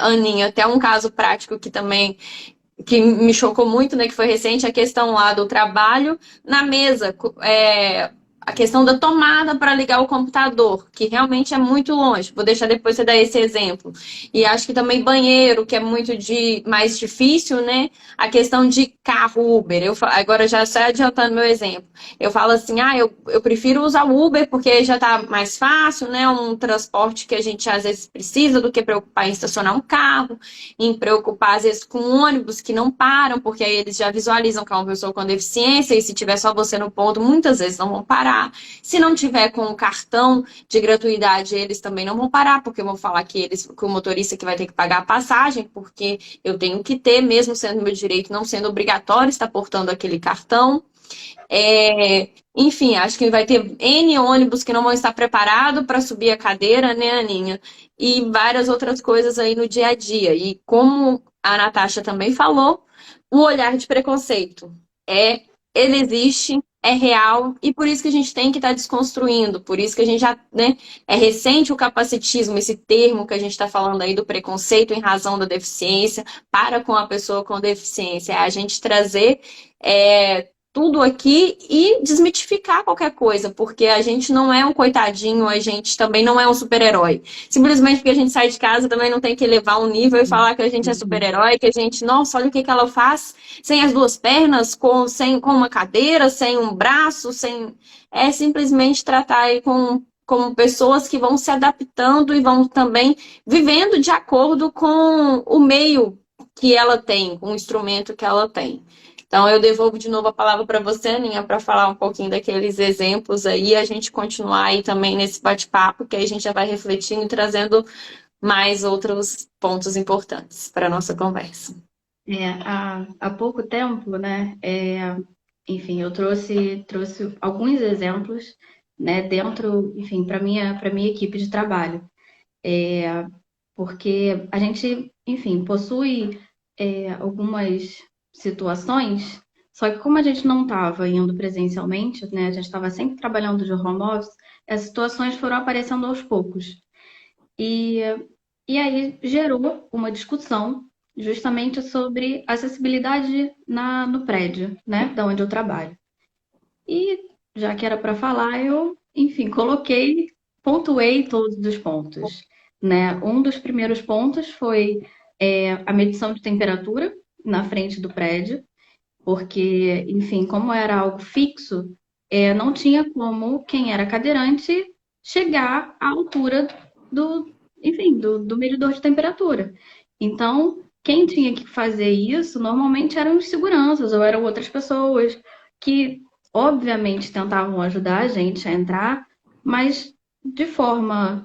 Aninha, até um caso prático que também que me chocou muito, né, que foi recente, a questão lá do trabalho na mesa, a questão da tomada para ligar o computador, que realmente é muito longe. Vou deixar depois você dar esse exemplo. E acho que também banheiro, que é muito mais difícil, né? A questão de carro Uber. Agora já só adiantando meu exemplo. Eu falo assim, eu prefiro usar o Uber porque já está mais fácil, né? Um transporte que a gente às vezes precisa do que preocupar em estacionar um carro, em preocupar às vezes com ônibus que não param, porque aí eles já visualizam que é uma pessoa com deficiência e se tiver só você no ponto, muitas vezes não vão parar. Se não tiver com o cartão de gratuidade, eles também não vão parar, porque eu vou falar que o motorista que vai ter que pagar a passagem, porque eu tenho que ter, mesmo sendo meu direito, não sendo obrigatório estar portando aquele cartão. Enfim, acho que vai ter N ônibus que não vão estar preparados para subir a cadeira, né, Aninha? E várias outras coisas aí no dia a dia. E como a Natasha também falou, o olhar de preconceito. Ele existe, é real, e por isso que a gente tem que estar desconstruindo, por isso que a gente já, né, é recente o capacitismo, esse termo que a gente está falando aí do preconceito em razão da deficiência para com a pessoa com deficiência, é a gente trazer tudo aqui e desmitificar qualquer coisa, porque a gente não é um coitadinho, a gente também não é um super-herói. Simplesmente porque a gente sai de casa também não tem que elevar um nível e falar que a gente é super-herói, que a gente, nossa, olha o que ela faz sem as duas pernas, com uma cadeira, sem um braço, sem... É simplesmente tratar aí como pessoas que vão se adaptando e vão também vivendo de acordo com o meio que ela tem, com o instrumento que ela tem. Então, eu devolvo de novo a palavra para você, Aninha, para falar um pouquinho daqueles exemplos aí, a gente continuar aí também nesse bate-papo, que aí a gente já vai refletindo e trazendo mais outros pontos importantes para a nossa conversa. Há pouco tempo, né, enfim, eu trouxe alguns exemplos, né, dentro, enfim, para minha equipe de trabalho. Porque a gente, enfim, possui algumas situações, só que como a gente não estava indo presencialmente, né, a gente estava sempre trabalhando de home office, as situações foram aparecendo aos poucos. E, e aí gerou uma discussão justamente sobre acessibilidade no prédio, né, da onde eu trabalho. E já que era para falar, eu, enfim, pontuei todos os pontos, né? Um dos primeiros pontos foi a medição de temperatura na frente do prédio, porque, enfim, como era algo fixo, não tinha como quem era cadeirante chegar à altura enfim, do medidor de temperatura. Então, quem tinha que fazer isso normalmente eram os seguranças ou eram outras pessoas que, obviamente, tentavam ajudar a gente a entrar, mas de forma,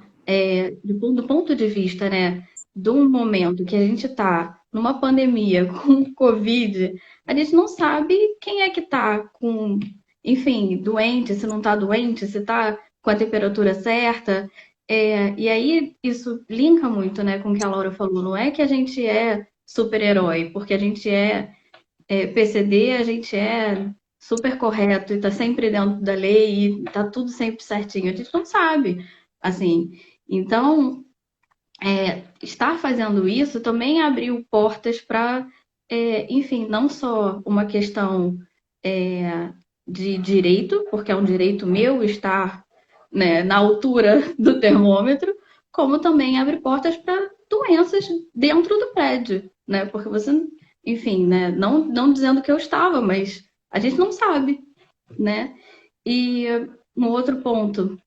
do ponto de vista, né, de um momento que a gente está numa pandemia com Covid, a gente não sabe quem é que está com, enfim, doente, se não está doente, se está com a temperatura certa. E aí isso linka muito, né, com o que a Laura falou. Não é que a gente é super-herói, porque a gente PCD, a gente é super correto e está sempre dentro da lei e está tudo sempre certinho. A gente não sabe, assim. Então, estar fazendo isso também abriu portas para, enfim, não só uma questão de direito, porque é um direito meu estar, né, na altura do termômetro, como também abre portas para doenças dentro do prédio, né? Porque você, enfim, né, não dizendo que eu estava, mas a gente não sabe, né? E um outro ponto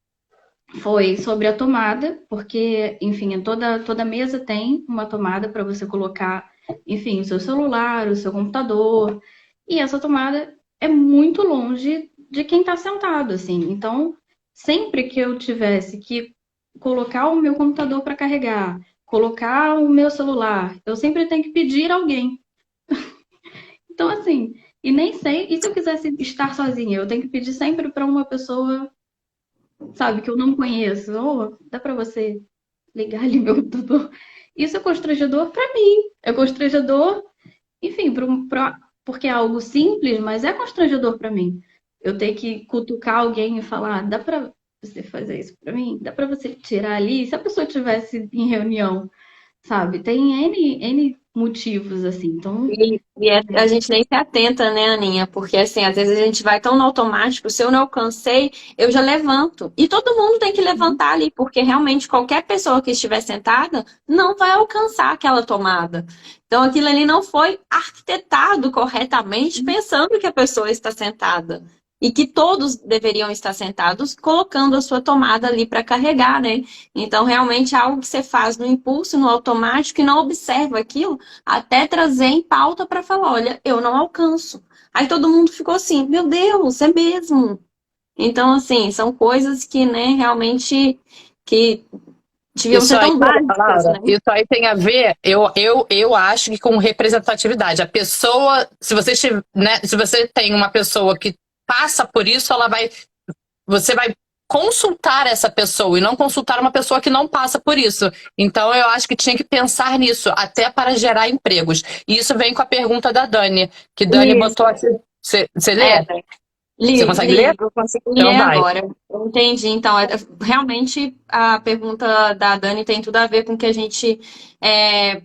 foi sobre a tomada, porque, enfim, toda mesa tem uma tomada para você colocar, enfim, o seu celular, o seu computador, e essa tomada é muito longe de quem está sentado, assim. Então, sempre que eu tivesse que colocar o meu computador para carregar, colocar o meu celular, eu sempre tenho que pedir alguém. Então, assim, e nem sei, e se eu quisesse estar sozinha, eu tenho que pedir sempre para uma pessoa, sabe, que eu não conheço. Ou dá para você ligar ali meu computador? Isso é constrangedor para mim. É constrangedor, enfim, porque é algo simples, mas é constrangedor para mim. Eu ter que cutucar alguém e falar, dá para você fazer isso para mim? Dá para você tirar ali? Se a pessoa tivesse em reunião, sabe? Tem N motivos assim. Então, A gente nem se atenta, né, Aninha? Porque, assim, às vezes a gente vai tão no automático, se eu não alcancei, eu já levanto. E todo mundo tem que levantar ali, porque realmente qualquer pessoa que estiver sentada não vai alcançar aquela tomada. Então, aquilo ali não foi arquitetado corretamente, pensando que a pessoa está sentada. E que todos deveriam estar sentados, colocando a sua tomada ali para carregar, né? Então, realmente é algo que você faz no impulso, no automático, e não observa aquilo até trazer em pauta para falar, olha, eu não alcanço. Aí todo mundo ficou assim, meu Deus, é mesmo. Então, assim, são coisas que, né, realmente que deviam Isso ser aí, tão básicas, Laura, né? isso aí tem a ver, eu acho que com representatividade. A pessoa, se você, né, se você tem uma pessoa que passa por isso, você vai consultar essa pessoa e não consultar uma pessoa que não passa por isso. Então eu acho que tinha que pensar nisso, até para gerar empregos. E isso vem com a pergunta da Dani, que Dani Isso. botou aqui. Você É, lê? Você consegue ler? Eu consigo Então ler vai. agora. Eu entendi. Então, realmente a pergunta da Dani tem tudo a ver com o que a gente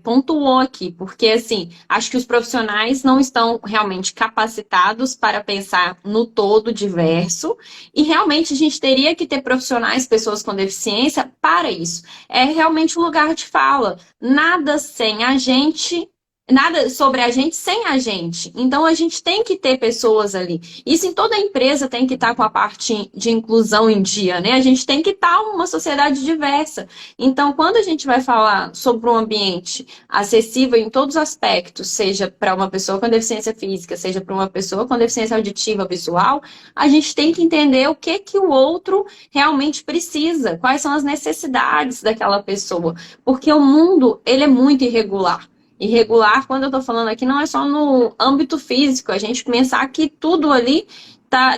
pontuou aqui, porque assim, acho que os profissionais não estão realmente capacitados para pensar no todo diverso, e realmente a gente teria que ter profissionais, pessoas com deficiência, para isso. É realmente um lugar de fala. Nada sem a gente nada sobre a gente sem a gente. Então a gente tem que ter pessoas ali. Isso em toda empresa tem que estar com a parte de inclusão em dia, né? A gente tem que estar uma sociedade diversa. Então, quando a gente vai falar sobre um ambiente acessível em todos os aspectos, seja para uma pessoa com deficiência física, seja para uma pessoa com deficiência auditiva visual, a gente tem que entender o que que o outro realmente precisa, quais são as necessidades daquela pessoa, porque o mundo, ele é muito irregular. Irregular, quando eu estou falando aqui, não é só no âmbito físico, a gente pensar que tudo ali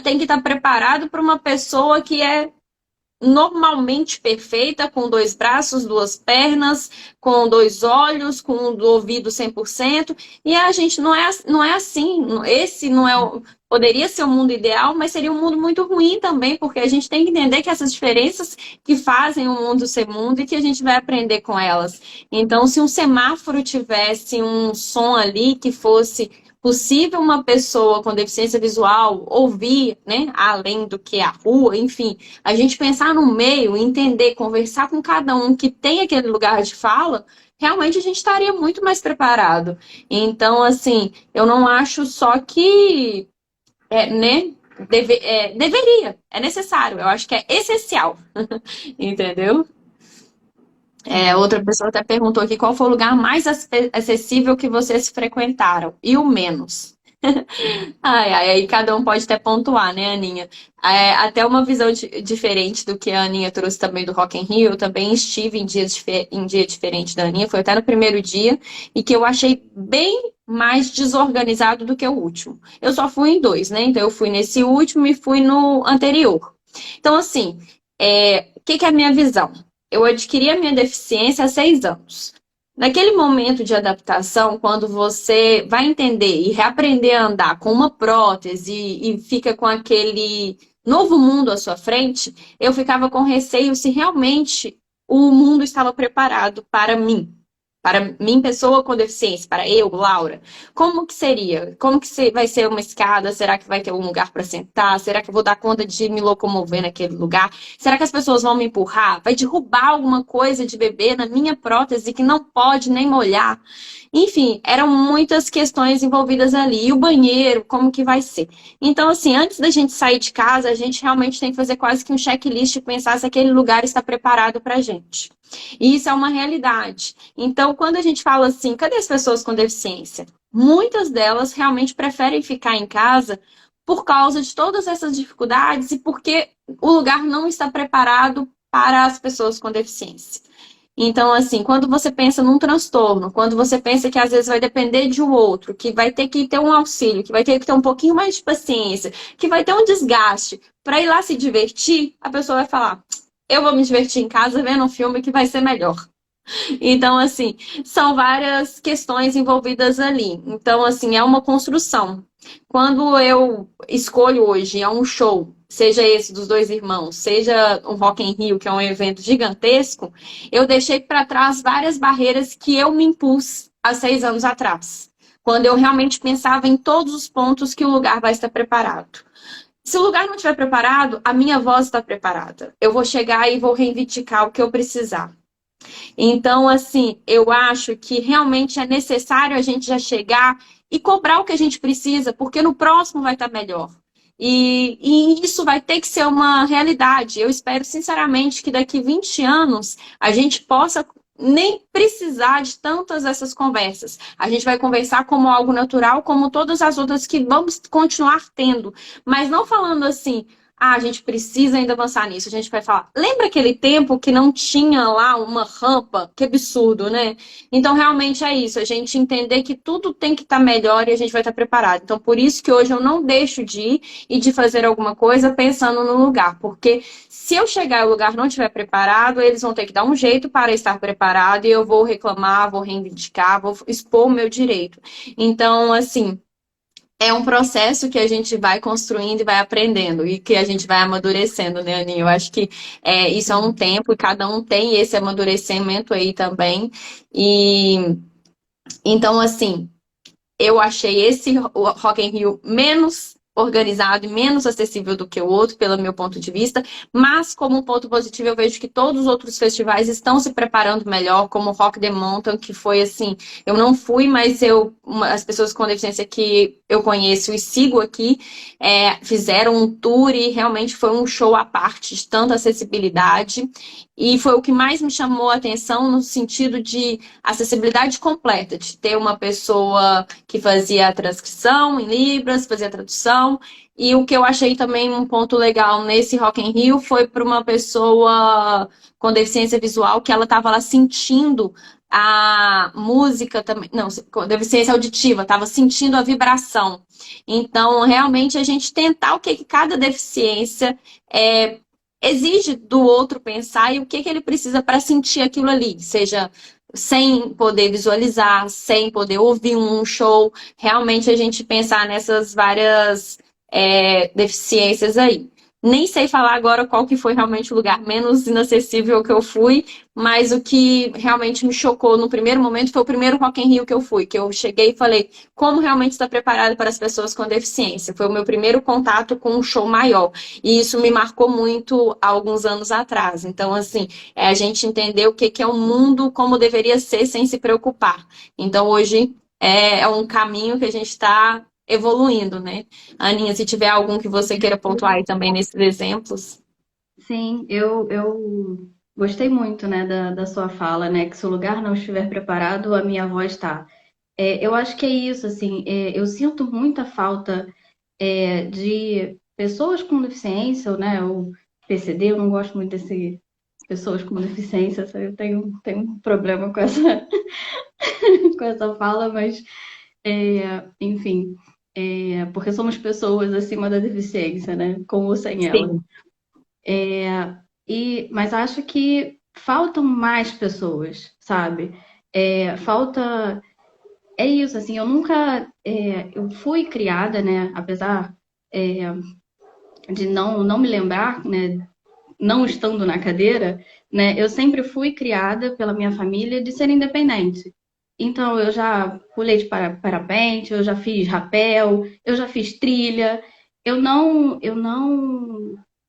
tem que estar preparado para uma pessoa que é normalmente perfeita, com 2 braços, 2 pernas, com 2 olhos, com o ouvido 100%, e a gente não é assim. Esse não é poderia ser o mundo ideal, mas seria um mundo muito ruim também, porque a gente tem que entender que essas diferenças que fazem o mundo ser mundo e que a gente vai aprender com elas. Então, se um semáforo tivesse um som ali que fosse possível uma pessoa com deficiência visual ouvir, né, além do que a rua, enfim, a gente pensar no meio, entender, conversar com cada um que tem aquele lugar de fala, realmente a gente estaria muito mais preparado. Então, assim, eu não acho só que, né, deveria, é necessário, eu acho que é essencial, entendeu? Outra pessoa até perguntou aqui qual foi o lugar mais acessível que vocês frequentaram e o menos. Ai, ai, aí cada um pode até pontuar, né, Aninha? Até uma visão diferente do que a Aninha trouxe também do Rock in Rio. Eu também estive em dia diferente da Aninha, foi até no primeiro dia, e que eu achei bem mais desorganizado do que o último. Eu só fui em 2, né? Então eu fui nesse último e fui no anterior. Então, assim, o que é a minha visão? Eu adquiri a minha deficiência há 6 anos. Naquele momento de adaptação, quando você vai entender e reaprender a andar com uma prótese e fica com aquele novo mundo à sua frente, eu ficava com receio se realmente o mundo estava preparado para mim. Para mim, pessoa com deficiência, para eu, Laura, como que seria? Como que vai ser uma escada? Será que vai ter um lugar para sentar? Será que eu vou dar conta de me locomover naquele lugar? Será que as pessoas vão me empurrar? Vai derrubar alguma coisa de bebê na minha prótese que não pode nem molhar? Enfim, eram muitas questões envolvidas ali. E o banheiro, como que vai ser? Então, assim, antes da gente sair de casa, a gente realmente tem que fazer quase que um checklist e pensar se aquele lugar está preparado para a gente. E isso é uma realidade. Então, quando a gente fala assim, cadê as pessoas com deficiência? Muitas delas realmente preferem ficar em casa por causa de todas essas dificuldades e porque o lugar não está preparado para as pessoas com deficiência. Então, assim, quando você pensa num transtorno, quando você pensa que às vezes vai depender de um outro, que vai ter que ter um auxílio, que vai ter que ter um pouquinho mais de paciência, que vai ter um desgaste para ir lá se divertir, a pessoa vai falar: eu vou me divertir em casa vendo um filme que vai ser melhor. Então, assim, são várias questões envolvidas ali. Então, assim, é uma construção. Quando eu escolho hoje um show, seja esse dos dois irmãos, seja o Rock in Rio, que é um evento gigantesco, eu deixei para trás várias barreiras que eu me impus há 6 anos atrás. Quando eu realmente pensava em todos os pontos que o lugar vai estar preparado. Se o lugar não estiver preparado, a minha voz está preparada. Eu vou chegar e vou reivindicar o que eu precisar. Então, assim, eu acho que realmente é necessário a gente já chegar e cobrar o que a gente precisa, porque no próximo vai estar melhor. E isso vai ter que ser uma realidade. Eu espero, sinceramente, que daqui 20 anos a gente possa nem precisar de tantas essas conversas. A gente vai conversar como algo natural, como todas as outras que vamos continuar tendo. Mas não falando assim: a gente precisa ainda avançar nisso. A gente vai falar: lembra aquele tempo que não tinha lá uma rampa? Que absurdo, né? Então, realmente é isso. A gente entender que tudo tem que estar melhor e a gente vai estar preparado. Então, por isso que hoje eu não deixo de ir e de fazer alguma coisa pensando no lugar. Porque se eu chegar e o lugar não estiver preparado, eles vão ter que dar um jeito para estar preparado e eu vou reclamar, vou reivindicar, vou expor o meu direito. Então, assim, é um processo que a gente vai construindo e vai aprendendo e que a gente vai amadurecendo, né, Aninha? Eu acho que isso é um tempo e cada um tem esse amadurecimento aí também. E então, assim, eu achei esse Rock in Rio menos organizado e menos acessível do que o outro, pelo meu ponto de vista, mas como um ponto positivo eu vejo que todos os outros festivais estão se preparando melhor, como o Rock the Mountain, que foi assim, eu não fui, mas as pessoas com deficiência que eu conheço e sigo aqui, fizeram um tour e realmente foi um show à parte de tanta acessibilidade, e foi o que mais me chamou a atenção no sentido de acessibilidade completa, de ter uma pessoa que fazia a transcrição em Libras, fazia a tradução, e o que eu achei também um ponto legal nesse Rock in Rio foi para uma pessoa com deficiência visual que ela estava lá sentindo a música também, não, com deficiência auditiva, estava sentindo a vibração. Então, realmente, a gente tentar o que cada deficiência exige do outro pensar e o que ele precisa para sentir aquilo ali, seja sem poder visualizar, sem poder ouvir um show, realmente a gente pensar nessas várias deficiências aí. Nem sei falar agora qual que foi realmente o lugar menos inacessível que eu fui, mas o que realmente me chocou no primeiro momento foi o primeiro Rock in Rio que eu fui, que eu cheguei e falei como realmente está preparado para as pessoas com deficiência. Foi o meu primeiro contato com um show maior, e isso me marcou muito há alguns anos atrás. Então, assim, a gente entender o que é o mundo como deveria ser sem se preocupar. Então, hoje é um caminho que a gente está evoluindo, né? Aninha, se tiver algum que você queira pontuar aí também nesses exemplos. Sim, eu gostei muito, né, da sua fala, né, que se o lugar não estiver preparado, a minha voz está. Eu acho que é isso, assim, eu sinto muita falta de pessoas com deficiência, né, ou PCD, eu não gosto muito desse pessoas com deficiência, sabe? Eu tenho um problema com essa, com essa fala, mas, enfim, porque somos pessoas acima da deficiência, né, com ou sem ela. Sim. Mas acho que faltam mais pessoas, sabe? Falta. É isso, assim, eu nunca. Eu fui criada, né? Apesar de não me lembrar, né? Não estando na cadeira, né? Eu sempre fui criada pela minha família de ser independente. Então, eu já pulei de parapente, eu já fiz rapel, eu já fiz trilha. Eu não.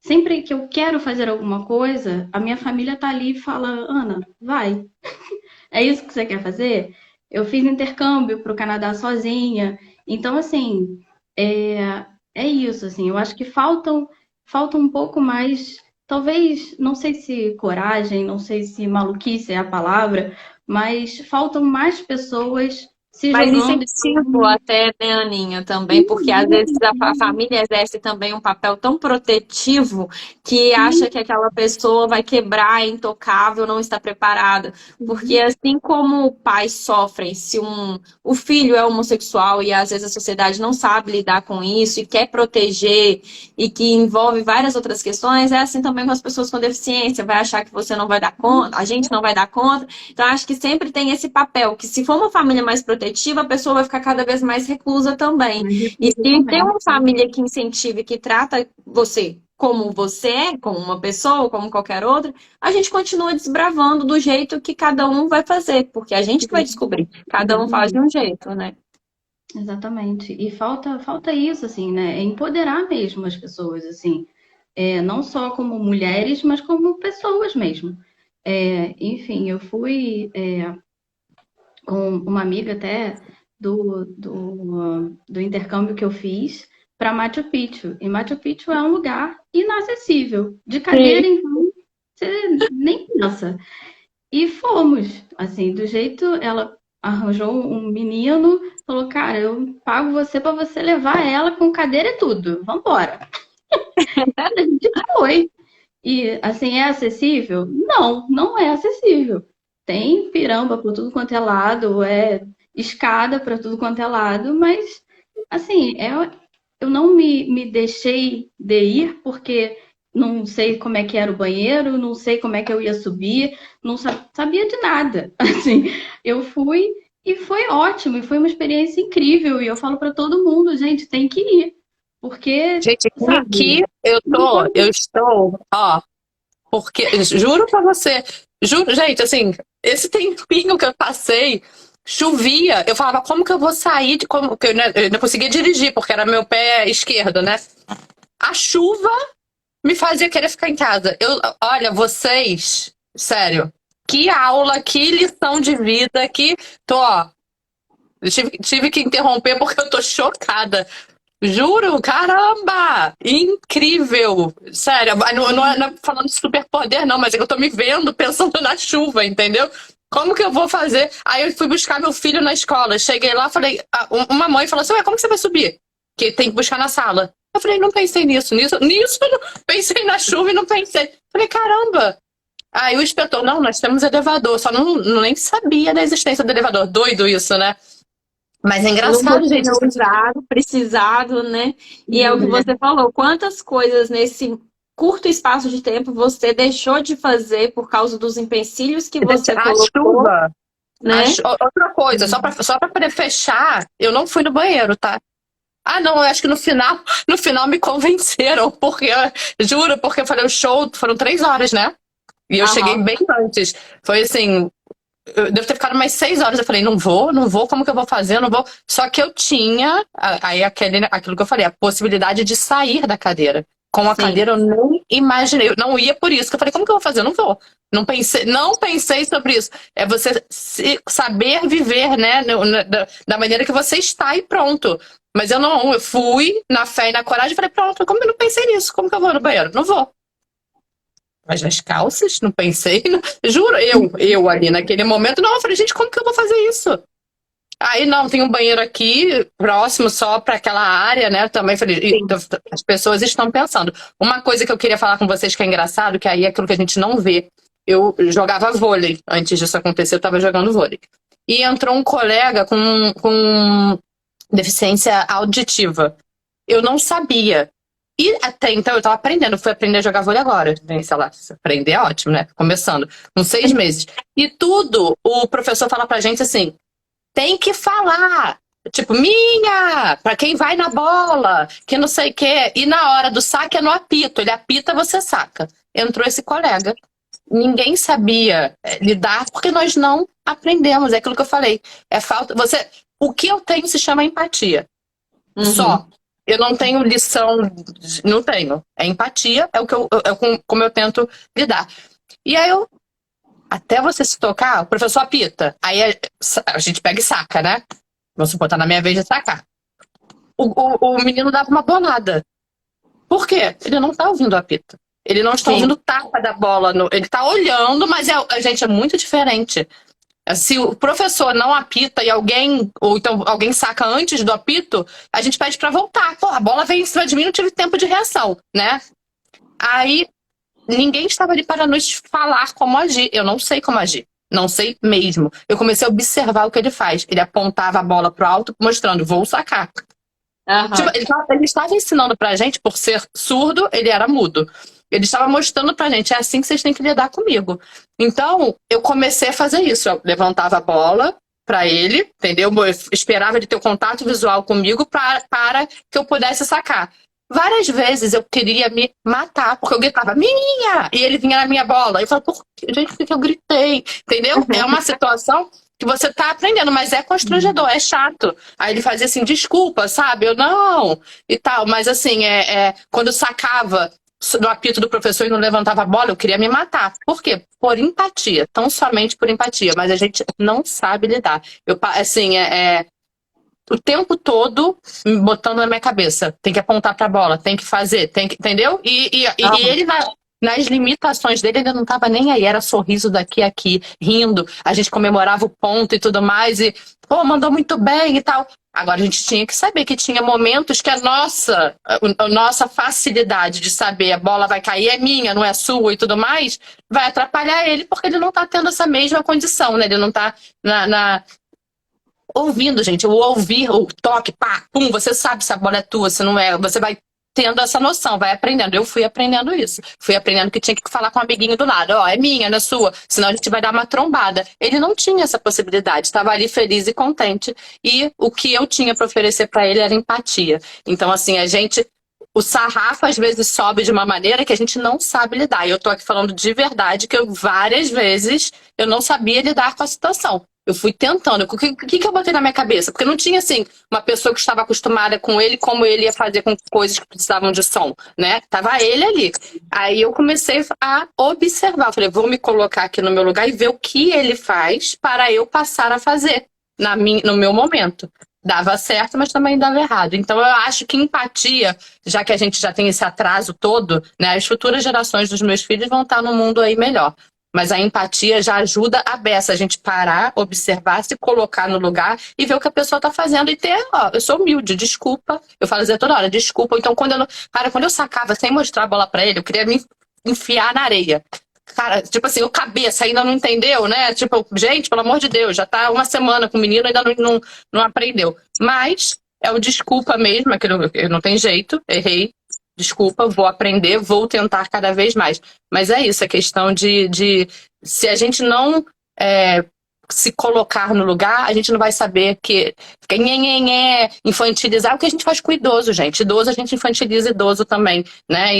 Sempre que eu quero fazer alguma coisa, a minha família tá ali e fala: Ana, vai. É isso que você quer fazer? Eu fiz intercâmbio para o Canadá sozinha. Então, assim, é isso, assim. Eu acho que falta um pouco mais, talvez, não sei se coragem, não sei se maluquice é a palavra, mas faltam mais pessoas se Mas jogando. incentivo até, né, Aninha, também, porque às vezes a família exerce também um papel tão protetivo que acha que aquela pessoa vai quebrar, é intocável, não está preparada. Porque assim como pais sofrem se o filho é homossexual e às vezes a sociedade não sabe lidar com isso e quer proteger e que envolve várias outras questões, é assim também com as pessoas com deficiência, vai achar que você não vai dar conta, a gente não vai dar conta. Então, acho que sempre tem esse papel, que se for uma família mais protetiva, a pessoa vai ficar cada vez mais reclusa também. E se tem uma família que incentiva e que trata você como você é, como uma pessoa, como qualquer outra, a gente continua desbravando do jeito que cada um vai fazer, porque a gente que vai descobrir. Cada um faz de um jeito, né? Exatamente. E falta isso, assim, né? É empoderar mesmo as pessoas, assim. Não só como mulheres, mas como pessoas mesmo. Enfim, eu fui com uma amiga até do intercâmbio que eu fiz para Machu Picchu. E Machu Picchu é um lugar inacessível. De cadeira, então, você nem pensa. E fomos, assim, do jeito ela arranjou um menino, falou, cara, eu pago você para você levar ela com cadeira e tudo. Vambora. A gente foi. E, assim, é acessível? Não, não é acessível. Tem piramba por tudo quanto é lado, escada para tudo quanto é lado, mas, assim, eu não me deixei de ir porque não sei como é que era o banheiro, não sei como é que eu ia subir, não sabia de nada. Assim, eu fui e foi ótimo, e foi uma experiência incrível. E eu falo para todo mundo, gente, tem que ir. Porque, Gente, sabe, aqui eu estou, ó, porque, juro pra você, juro, gente, assim, esse tempinho que eu passei Chovia, eu falava, como que eu vou sair de como que eu não conseguia dirigir, porque era meu pé esquerdo, né? A chuva me fazia querer ficar em casa. Olha, vocês, sério, que aula, que lição de vida, que ó, tive que interromper porque eu tô chocada. Juro, caramba! Incrível! Sério, não é falando de superpoder, não, mas é que eu tô me vendo pensando na chuva, entendeu? Como que eu vou fazer? Aí eu fui buscar meu filho na escola. Cheguei lá, falei, uma mãe falou assim: ué, como que você vai subir? Que tem que buscar na sala. Eu falei, não pensei nisso, eu não pensei na chuva e não pensei. Falei, caramba! Aí o inspetor, não, nós temos elevador, só nem sabia da existência do elevador. Doido isso, né? Mas é Nunca engraçado, gente. tinha usado, precisado, né? E é o que você falou, quantas coisas nesse curto espaço de tempo você deixou de fazer por causa dos empecilhos que você A colocou, chuva. né? Outra coisa, só pra poder fechar, eu não fui no banheiro, tá? Ah, não, eu acho que no final me convenceram, porque, juro, porque eu falei, o show foram 3 horas, né? E eu cheguei Aham. bem antes. Foi assim, eu devo ter ficado mais 6 horas. Eu falei, não vou, como que eu vou fazer? Eu não vou. Só que eu tinha, aí aquilo que eu falei, a possibilidade de sair da cadeira. Com a Sim. cadeira eu nem imaginei, eu não ia por isso. Que eu falei, como que eu vou fazer? Eu não vou. Não pensei sobre isso. É você saber viver, né, da maneira que você está e pronto. Mas eu fui na fé e na coragem e falei, pronto, como eu não pensei nisso? Como que eu vou no banheiro? Não vou. Mas nas calças, não pensei. Juro, eu ali naquele momento, não, eu falei, gente, como que eu vou fazer isso? Aí não, tem um banheiro aqui, próximo só para aquela área, né? Também falei, Sim. as pessoas estão pensando. Uma coisa que eu queria falar com vocês que é engraçado, que aí é aquilo que a gente não vê. Eu jogava vôlei. Antes disso acontecer, eu estava jogando vôlei. E entrou um colega com deficiência auditiva. Eu não sabia. E até então eu tava aprendendo, fui aprender a jogar vôlei agora. Né? Sei lá, se aprender é ótimo, né? Começando, com 6 meses. E tudo, o professor fala pra gente assim, tem que falar. Tipo, minha, pra quem vai na bola, que não sei o quê. E na hora do saque é no apito. Ele apita, você saca. Entrou esse colega. Ninguém sabia lidar porque nós não aprendemos. É aquilo que eu falei. É falta. O que eu tenho se chama empatia. Uhum. Só. Eu não tenho lição, não tenho. É empatia, é o que como eu tento lidar. E aí até você se tocar, o professor apita. Aí a gente pega e saca, né? Vamos supor, tá na minha vez de sacar. O menino dava uma bolada. Por quê? Ele não tá ouvindo o apito. Ele não está ouvindo Sim. o tapa da bola. Ele tá olhando, mas a gente é muito diferente. Se o professor não apita e ou então alguém saca antes do apito, a gente pede pra voltar. Pô, a bola veio em cima de mim, não tive tempo de reação, né? Aí ninguém estava ali para nos falar como agir. Eu não sei como agir. Não sei mesmo. Eu comecei a observar o que ele faz. Ele apontava a bola pro alto, mostrando, vou sacar. Tipo, Aham. ele estava ensinando pra gente, por ser surdo, ele era mudo. Ele estava mostrando pra gente, é assim que vocês têm que lidar comigo. Então, eu comecei a fazer isso. Eu levantava a bola pra ele, entendeu? Eu esperava ele ter o contato visual comigo para que eu pudesse sacar. Várias vezes eu queria me matar, porque eu gritava, minha! E ele vinha na minha bola. Eu falava, gente, por que eu gritei? Entendeu? É uma situação que você tá aprendendo, mas é constrangedor, é chato. Aí ele fazia assim, desculpa, sabe? Eu não, e tal. Mas assim, quando eu sacava no apito do professor e não levantava a bola, eu queria me matar. Por quê? Por empatia, tão somente por empatia. Mas a gente não sabe lidar. Assim, o tempo todo botando na minha cabeça. Tem que apontar pra bola, tem que fazer, tem que, entendeu? E Aham. ele, nas limitações dele, ele não tava nem aí. Era sorriso daqui a aqui, rindo. A gente comemorava o ponto e tudo mais. E, pô, mandou muito bem e tal. Agora a gente tinha que saber que tinha momentos que a nossa facilidade de saber a bola vai cair é minha, não é sua e tudo mais, vai atrapalhar ele, porque ele não tá tendo essa mesma condição, né? Ele não tá ouvindo, gente. O ouvir, o toque, pá, pum, você sabe se a bola é tua, se não é. Você vai tendo essa noção, vai aprendendo. Eu fui aprendendo isso. Fui aprendendo que tinha que falar com um amiguinho do lado. Ó, é minha, não é sua. Senão a gente vai dar uma trombada. Ele não tinha essa possibilidade. Estava ali feliz e contente. E o que eu tinha para oferecer para ele era empatia. Então, assim, o sarrafo às vezes sobe de uma maneira que a gente não sabe lidar. E eu tô aqui falando de verdade que várias vezes eu não sabia lidar com a situação. Eu fui tentando. O que eu botei na minha cabeça? Porque não tinha, assim, uma pessoa que estava acostumada com ele, como ele ia fazer com coisas que precisavam de som, né? Tava ele ali. Aí eu comecei a observar. Falei, vou me colocar aqui no meu lugar e ver o que ele faz para eu passar a fazer no meu momento. Dava certo, mas também dava errado. Então eu acho que empatia, já que a gente já tem esse atraso todo, né? As futuras gerações dos meus filhos vão estar num mundo aí melhor. Mas a empatia já ajuda a beça, a gente parar, observar, se colocar no lugar e ver o que a pessoa tá fazendo e ter, ó, eu sou humilde, desculpa. Eu falo assim toda hora, desculpa. Então, quando eu sacava sem mostrar a bola pra ele, eu queria me enfiar na areia. Cara, tipo assim, o cabeça ainda não entendeu, né? Tipo, gente, pelo amor de Deus, já tá uma semana com o menino, ainda não aprendeu. Mas é o desculpa mesmo, aquilo não tem jeito, errei. Desculpa, vou aprender, vou tentar cada vez mais. Mas é isso, a questão de se a gente não se colocar no lugar, a gente não vai saber que infantilizar o que a gente faz com o idoso, gente. Idoso, a gente infantiliza idoso também, né?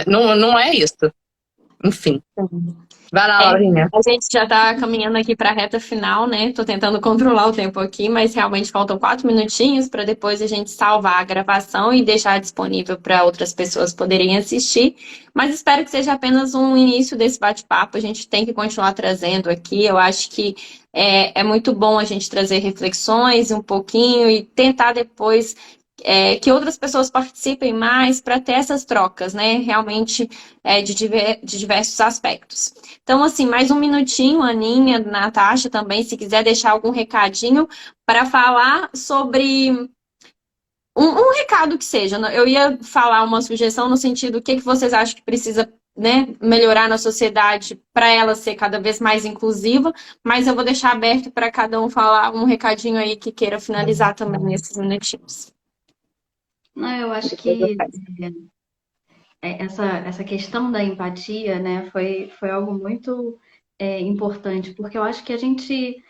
Não é isso. Enfim. Vai lá, Laurinha. A gente já está caminhando aqui para a reta final, né? Tô tentando controlar o tempo aqui, mas realmente faltam 4 minutinhos para depois a gente salvar a gravação e deixar disponível para outras pessoas poderem assistir. Mas espero que seja apenas um início desse bate-papo. A gente tem que continuar trazendo aqui. Eu acho que é muito bom a gente trazer reflexões um pouquinho e tentar depois que outras pessoas participem mais para ter essas trocas, né? Realmente de diversos aspectos. Então, assim, mais um minutinho, Aninha, Natasha também, se quiser deixar algum recadinho para falar sobre um recado que seja. Eu ia falar uma sugestão no sentido, o que vocês acham que precisa, né, melhorar na sociedade para ela ser cada vez mais inclusiva, mas eu vou deixar aberto para cada um falar um recadinho aí que queira finalizar também nesses minutinhos. Não, eu acho que essa questão da empatia, né, foi algo muito importante, porque eu acho que a gente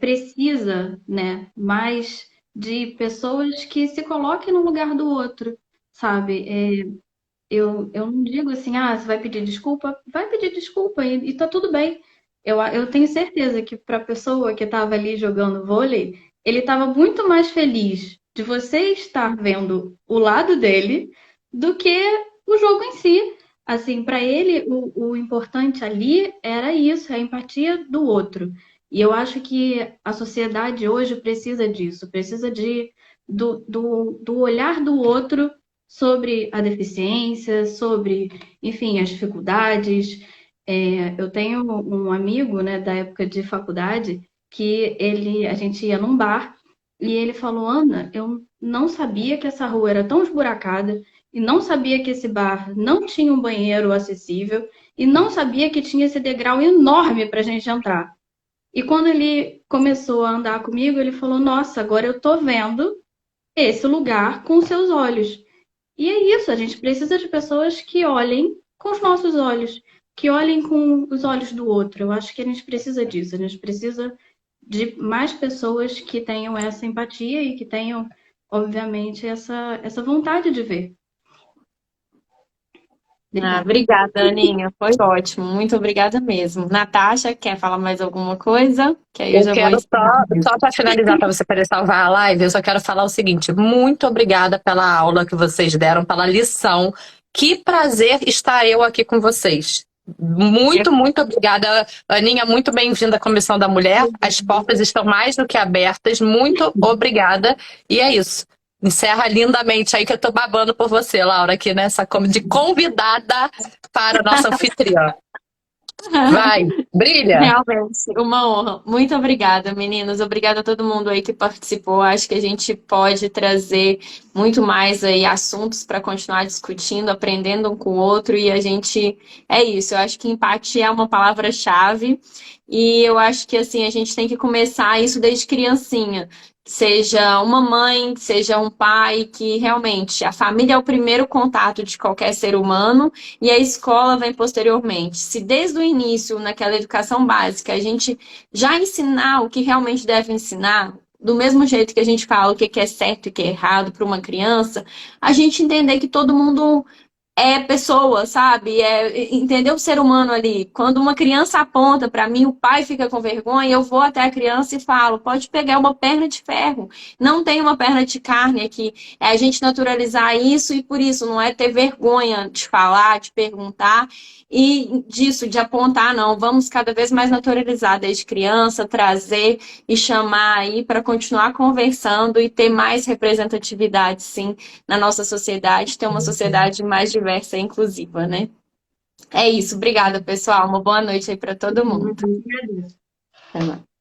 precisa, né, mais de pessoas que se coloquem no lugar do outro, sabe? Eu não digo assim, você vai pedir desculpa e tá tudo bem. Eu tenho certeza que para a pessoa que estava ali jogando vôlei, ele estava muito mais feliz de você estar vendo o lado dele do que o jogo em si. Assim, para ele, o importante ali era isso, a empatia do outro. E eu acho que a sociedade hoje precisa disso, precisa do olhar do outro sobre a deficiência, sobre, enfim, as dificuldades. Eu tenho um amigo, né, da época de faculdade, que a gente ia num bar e ele falou, Ana, eu não sabia que essa rua era tão esburacada e não sabia que esse bar não tinha um banheiro acessível e não sabia que tinha esse degrau enorme para a gente entrar. E quando ele começou a andar comigo, ele falou, nossa, agora eu tô vendo esse lugar com os seus olhos. E é isso, a gente precisa de pessoas que olhem com os nossos olhos, que olhem com os olhos do outro. Eu acho que a gente precisa disso, a gente precisa de mais pessoas que tenham essa empatia e que tenham, obviamente, essa vontade de ver. Obrigada, Aninha. Foi ótimo. Muito obrigada mesmo. Natasha, quer falar mais alguma coisa? Que aí Eu já quero vou... só para finalizar, para você poder salvar a live, eu só quero falar o seguinte: muito obrigada pela aula que vocês deram, pela lição. Que prazer estar eu aqui com vocês. Muito, muito obrigada, Aninha. Muito bem-vinda à Comissão da Mulher. As portas estão mais do que abertas. Muito obrigada. E é isso. Encerra lindamente aí que eu tô babando por você, Laura, aqui nessa de convidada para a nossa anfitriã. Vai, brilha! Realmente, uma honra. Muito obrigada, meninas. Obrigada a todo mundo aí que participou. Acho que a gente pode trazer muito mais aí assuntos para continuar discutindo, aprendendo um com o outro. E a gente... É isso, eu acho que empatia é uma palavra-chave. E eu acho que, assim, a gente tem que começar isso desde criancinha. Seja uma mãe, seja um pai, que realmente a família é o primeiro contato de qualquer ser humano e a escola vem posteriormente. Se desde o início, naquela educação básica, a gente já ensinar o que realmente deve ensinar, do mesmo jeito que a gente fala o que é certo e o que é errado para uma criança, a gente entender que todo mundo é pessoa, sabe? É entender o ser humano ali. Quando uma criança aponta para mim, o pai fica com vergonha, eu vou até a criança e falo: pode pegar uma perna de ferro, não tem uma perna de carne aqui. É a gente naturalizar isso e por isso não é ter vergonha de falar, de perguntar e disso, de apontar, não. Vamos cada vez mais naturalizar desde criança, trazer e chamar aí para continuar conversando e ter mais representatividade, sim, na nossa sociedade, ter uma sociedade mais diversa e inclusiva, né? É isso. Obrigada, pessoal. Uma boa noite aí para todo mundo. Eu agradeço. Até mais.